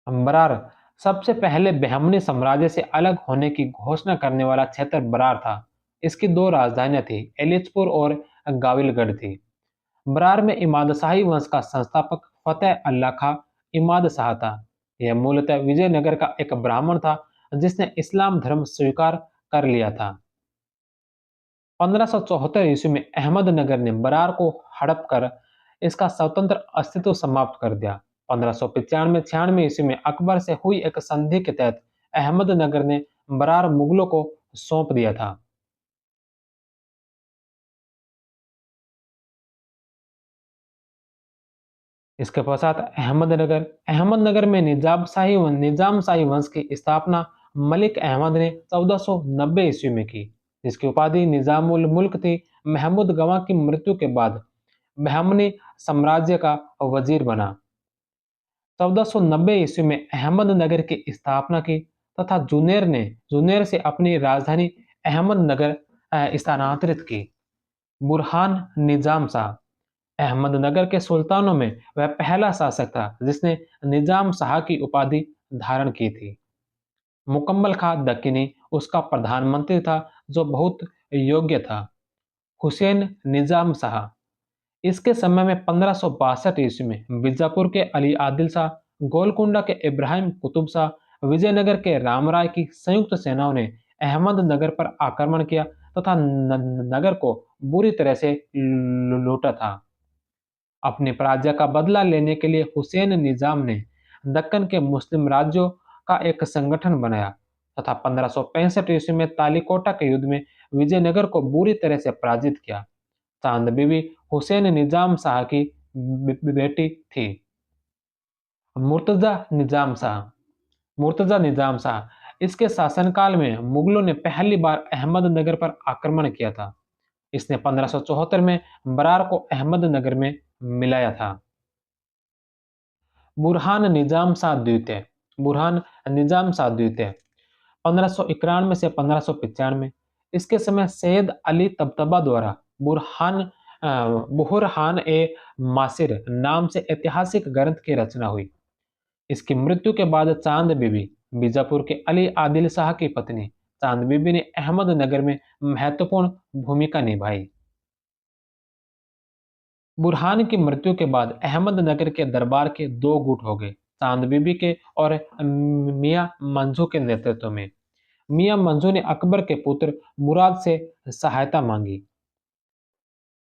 बरार सबसे पहले बहमनी साम्राज्य से अलग होने की घोषणा करने वाला क्षेत्र बरार था। इसकी दो राजधानियां थी, एलिचपुर और गाविलगढ़ थी। बरार में इमाद शाही वंश का संस्थापक फतेह अल्लाह खां इमाद शाह था। यह मूलतः विजयनगर का एक ब्राह्मण था, जिसने इस्लाम धर्म स्वीकार कर लिया था। 1574 ईस्वी में अहमदनगर ने बरार को हड़प कर इसका स्वतंत्र अस्तित्व समाप्त कर दिया। 1595-96 ईस्वी में अकबर से हुई एक संधि के तहत अहमदनगर ने बरार मुगलों को सौंप दिया था। इसके पश्चात अहमदनगर अहमदनगर में निजाम शाही वंश की स्थापना मलिक अहमद ने 1490 ईस्वी में की, जिसकी उपाधि निजामुल मुल्क थी। महमूद गवाह की मृत्यु के बाद बहमनी साम्राज्य का वजीर बना। 1490 ईस्वी में अहमदनगर की स्थापना की तथा जुनेर से अपनी राजधानी अहमदनगर स्थानांतरित की। बुरहान निजाम शाह अहमदनगर के सुल्तानों में वह पहला शासक था जिसने निजाम शाह की उपाधि धारण की थी। मुकम्मल खां दक्किनी उसका प्रधानमंत्री था, जो बहुत योग्य था। हुसैन निजाम शाह इसके समय में 1562 ईस्वी में बीजापुर के अली आदिल शाह, गोलकुंडा के इब्राहिम कुतुब शाह, विजयनगर के रामराय की संयुक्त सेनाओं ने अहमदनगर पर आक्रमण किया तथा नगर को बुरी तरह से लूटा था। अपनी पराजय का बदला लेने के लिए हुसैन निजाम ने दक्कन के मुस्लिम राज्यों का एक संगठन बनाया तथा 1565 ईस्वी में तालीकोटा के युद्ध में विजयनगर को बुरी तरह से पराजित किया। चांद बीबी हुसैन निजाम शाह की बेटी थी। मुर्तजा निजाम शाह मुर्तजा निजाम शाह इसके शासनकाल में मुगलों ने पहली बार अहमदनगर पर आक्रमण किया था। इसने 1574 में बरार को अहमदनगर में मिलाया था। बुरहान निजाम शाह द्वितीय 1591 से 1595 इसके समय सैयद अली तबतबा द्वारा बुरहान ए मासिर नाम से ऐतिहासिक ग्रंथ की रचना हुई। इसकी मृत्यु के बाद चांद बीबी बीजापुर के अली आदिल शाह की पत्नी चांद बीबी ने अहमदनगर में महत्वपूर्ण भूमिका निभाई। बुरहान की मृत्यु के बाद अहमदनगर के दरबार के दो गुट हो गए, चांद बीबी के और मियां मंजू के नेतृत्व में। मियां मंजू ने अकबर के पुत्र मुराद से सहायता मांगी।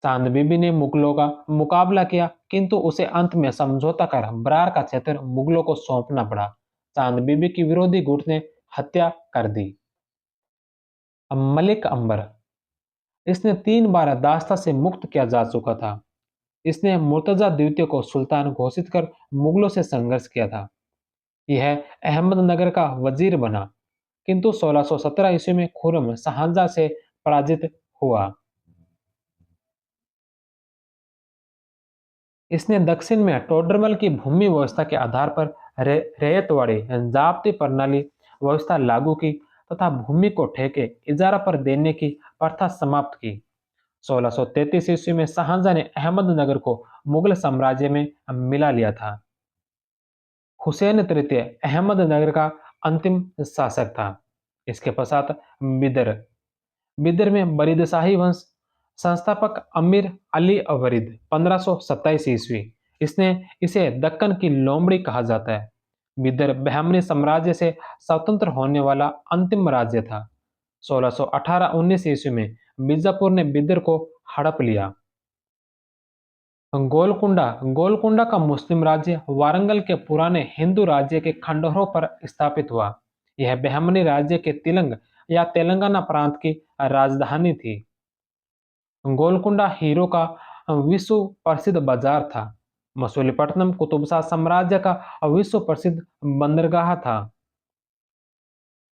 चांद बीबी ने मुगलों का मुकाबला किया, किंतु उसे अंत में समझौता कर बरार का क्षेत्र मुगलों को सौंपना पड़ा। चांद बीबी की विरोधी गुट ने हत्या कर दी। मलिक अंबर इसने 3 बार दास्ता से मुक्त किया जा चुका था। इसने मुर्तजा द्वितीय को सुल्तान घोषित कर मुगलों से संघर्ष किया था। यह अहमदनगर का वजीर बना, किंतु 1617 ईस्वी में खुर्रम शाहजहां से पराजित हुआ। इसने दक्षिण में टोडरमल की भूमि व्यवस्था के आधार पर रैयतवाड़ी जाब्ती प्रणाली व्यवस्था लागू की तथा भूमि को ठेके इजारा पर देने की प्रथा समाप्त की। 1633 ईस्वी में शाहजहां ने अहमदनगर को मुगल साम्राज्य में मिला लिया था। हुसैन तृतीय अहमदनगर का अंतिम शासक था। इसके पश्चात बिदर बिदर में बरीद शाही वंश संस्थापक अमीर अली अवरीद 1527 ईस्वी इसने इसे दक्कन की लोमड़ी कहा जाता है। बिदर बहमनी साम्राज्य से स्वतंत्र होने वाला अंतिम राज्य था। 1618-19 ईस्वी में बीजापुर ने बिदर को हड़प लिया। गोलकुंडा गोलकुंडा का मुस्लिम राज्य वारंगल के पुराने हिंदू राज्य के खंडहरों पर स्थापित हुआ। यह बहमनी राज्य के तिलंग या तेलंगाना प्रांत की राजधानी थी। गोलकुंडा हीरो का विश्व प्रसिद्ध बाजार था। मसूलीपट्टनम कुतुब शाह साम्राज्य का विश्व प्रसिद्ध बंदरगाह था।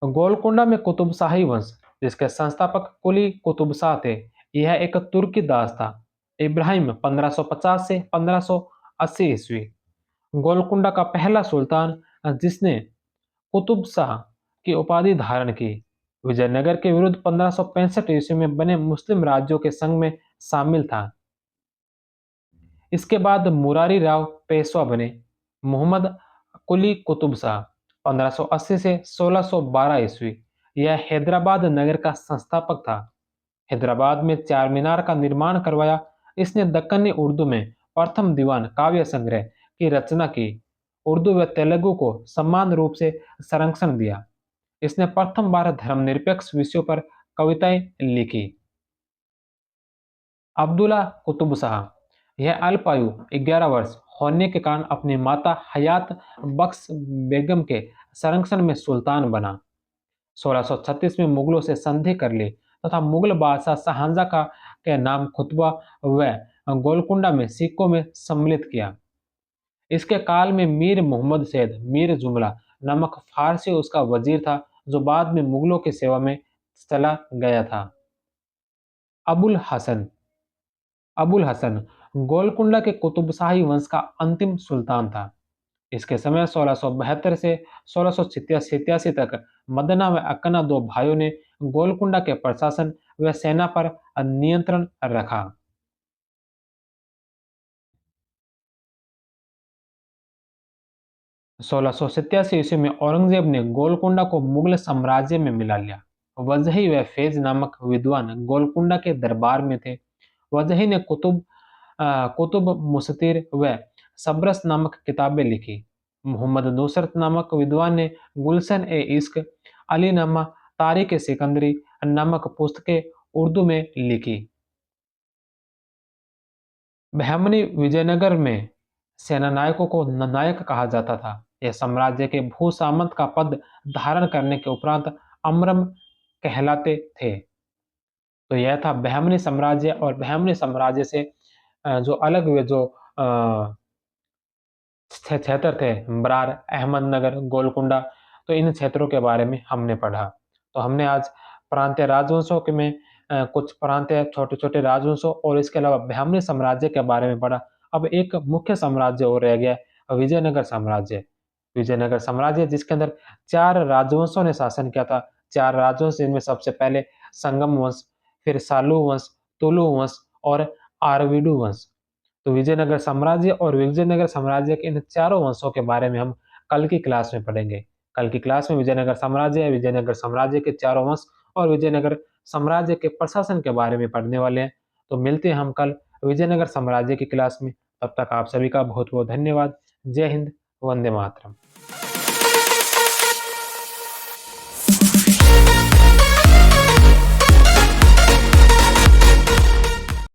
गोलकुंडा में कुतुब शाही वंश जिसके संस्थापक कुली कुतुब शाह थे, यह एक तुर्की दास था। इब्राहिम 1550 से 1580 ईस्वी गोलकुंडा का पहला सुल्तान जिसने कुतुब शाह की उपाधि धारण की। विजयनगर के विरुद्ध 1565 ईस्वी में बने मुस्लिम राज्यों के संघ में शामिल था। इसके बाद मुरारी राव पेशवा बने। मोहम्मद कुली कुतुब शाह 1580 से 1612 ईस्वी, यह हैदराबाद नगर का संस्थापक था। हैदराबाद में चार मीनार का निर्माण करवाया। इसने दक्कनी उर्दू में प्रथम दीवान काव्य संग्रह की रचना की। उर्दू व तेलुगु को समान रूप से संरक्षण दिया। इसने प्रथम बार धर्मनिरपेक्ष विषयों पर कविताएं लिखी। अब्दुल्ला कुतुब शाह यह अल्पायु 11 वर्ष होने के कारण अपनी माता हयात बख्श बेगम के संरक्षण में सुल्तान बना। 1636 में मुगलों से संधि कर ली तथा मुगल बादशाह शाहजहां का के नाम खुतबा व गोलकुंडा में सिक्कों में सम्मिलित किया। इसके काल में मीर मोहम्मद सैयद मीर जुमला नामक फारसी उसका वजीर था, जो बाद में मुगलों की सेवा में चला गया था। अबुल हसन अबुल हसन गोलकुंडा के कुतुबशाही वंश का अंतिम सुल्तान था। इसके समय 1672 से 1687 तक मदना व अक्कना दो भाइयों ने गोलकुंडा के प्रशासन व सेना पर नियंत्रण रखा। 1687 ईस्वी में औरंगजेब ने गोलकुंडा को मुगल साम्राज्य में मिला लिया। वजही व फैज नामक विद्वान गोलकुंडा के दरबार में थे। वजही ने कुतुब मुस्तिर व सब्रस नामक किताबें लिखी। मोहम्मद नुसरत नामक विद्वान ने गुलशन ए इश्क, अली नामा, तारिक सिकंदरी नामक पुस्तकें उर्दू में लिखी। बहमनी विजयनगर में सेनानायकों को नायक कहा जाता था। यह साम्राज्य के भू सामंत का पद धारण करने के उपरांत अमरम कहलाते थे। तो यह था बहमनी साम्राज्य। और बहमनी साम्राज्य से जो अलग हुए जो क्षेत्र थे, बरार, अहमदनगर, गोलकुंडा, तो इन क्षेत्रों के बारे में हमने पढ़ा। तो हमने आज प्रांतीय राजवंशों के में कुछ प्रांतीय छोटे छोटे राजवंशों और इसके अलावा बहमनी साम्राज्य के बारे में पढ़ा। अब एक मुख्य साम्राज्य और रह गया, विजयनगर साम्राज्य। विजयनगर साम्राज्य जिसके अंदर चार राजवंशों ने शासन किया था। चार राजवंश, जिनमें सबसे पहले संगम वंश, फिर सालू वंश, तुलु वंश और आरविडु वंश। तो विजयनगर साम्राज्य और विजयनगर साम्राज्य के इन चारों वंशों के बारे में हम कल की क्लास में पढ़ेंगे। कल की क्लास में विजयनगर साम्राज्य, विजयनगर साम्राज्य के चारों वंश और विजयनगर साम्राज्य के प्रशासन के बारे में पढ़ने वाले हैं। तो मिलते हैं हम कल विजयनगर साम्राज्य की क्लास में। तब तक आप सभी का बहुत बहुत धन्यवाद। जय हिंद, वंदे मातरम।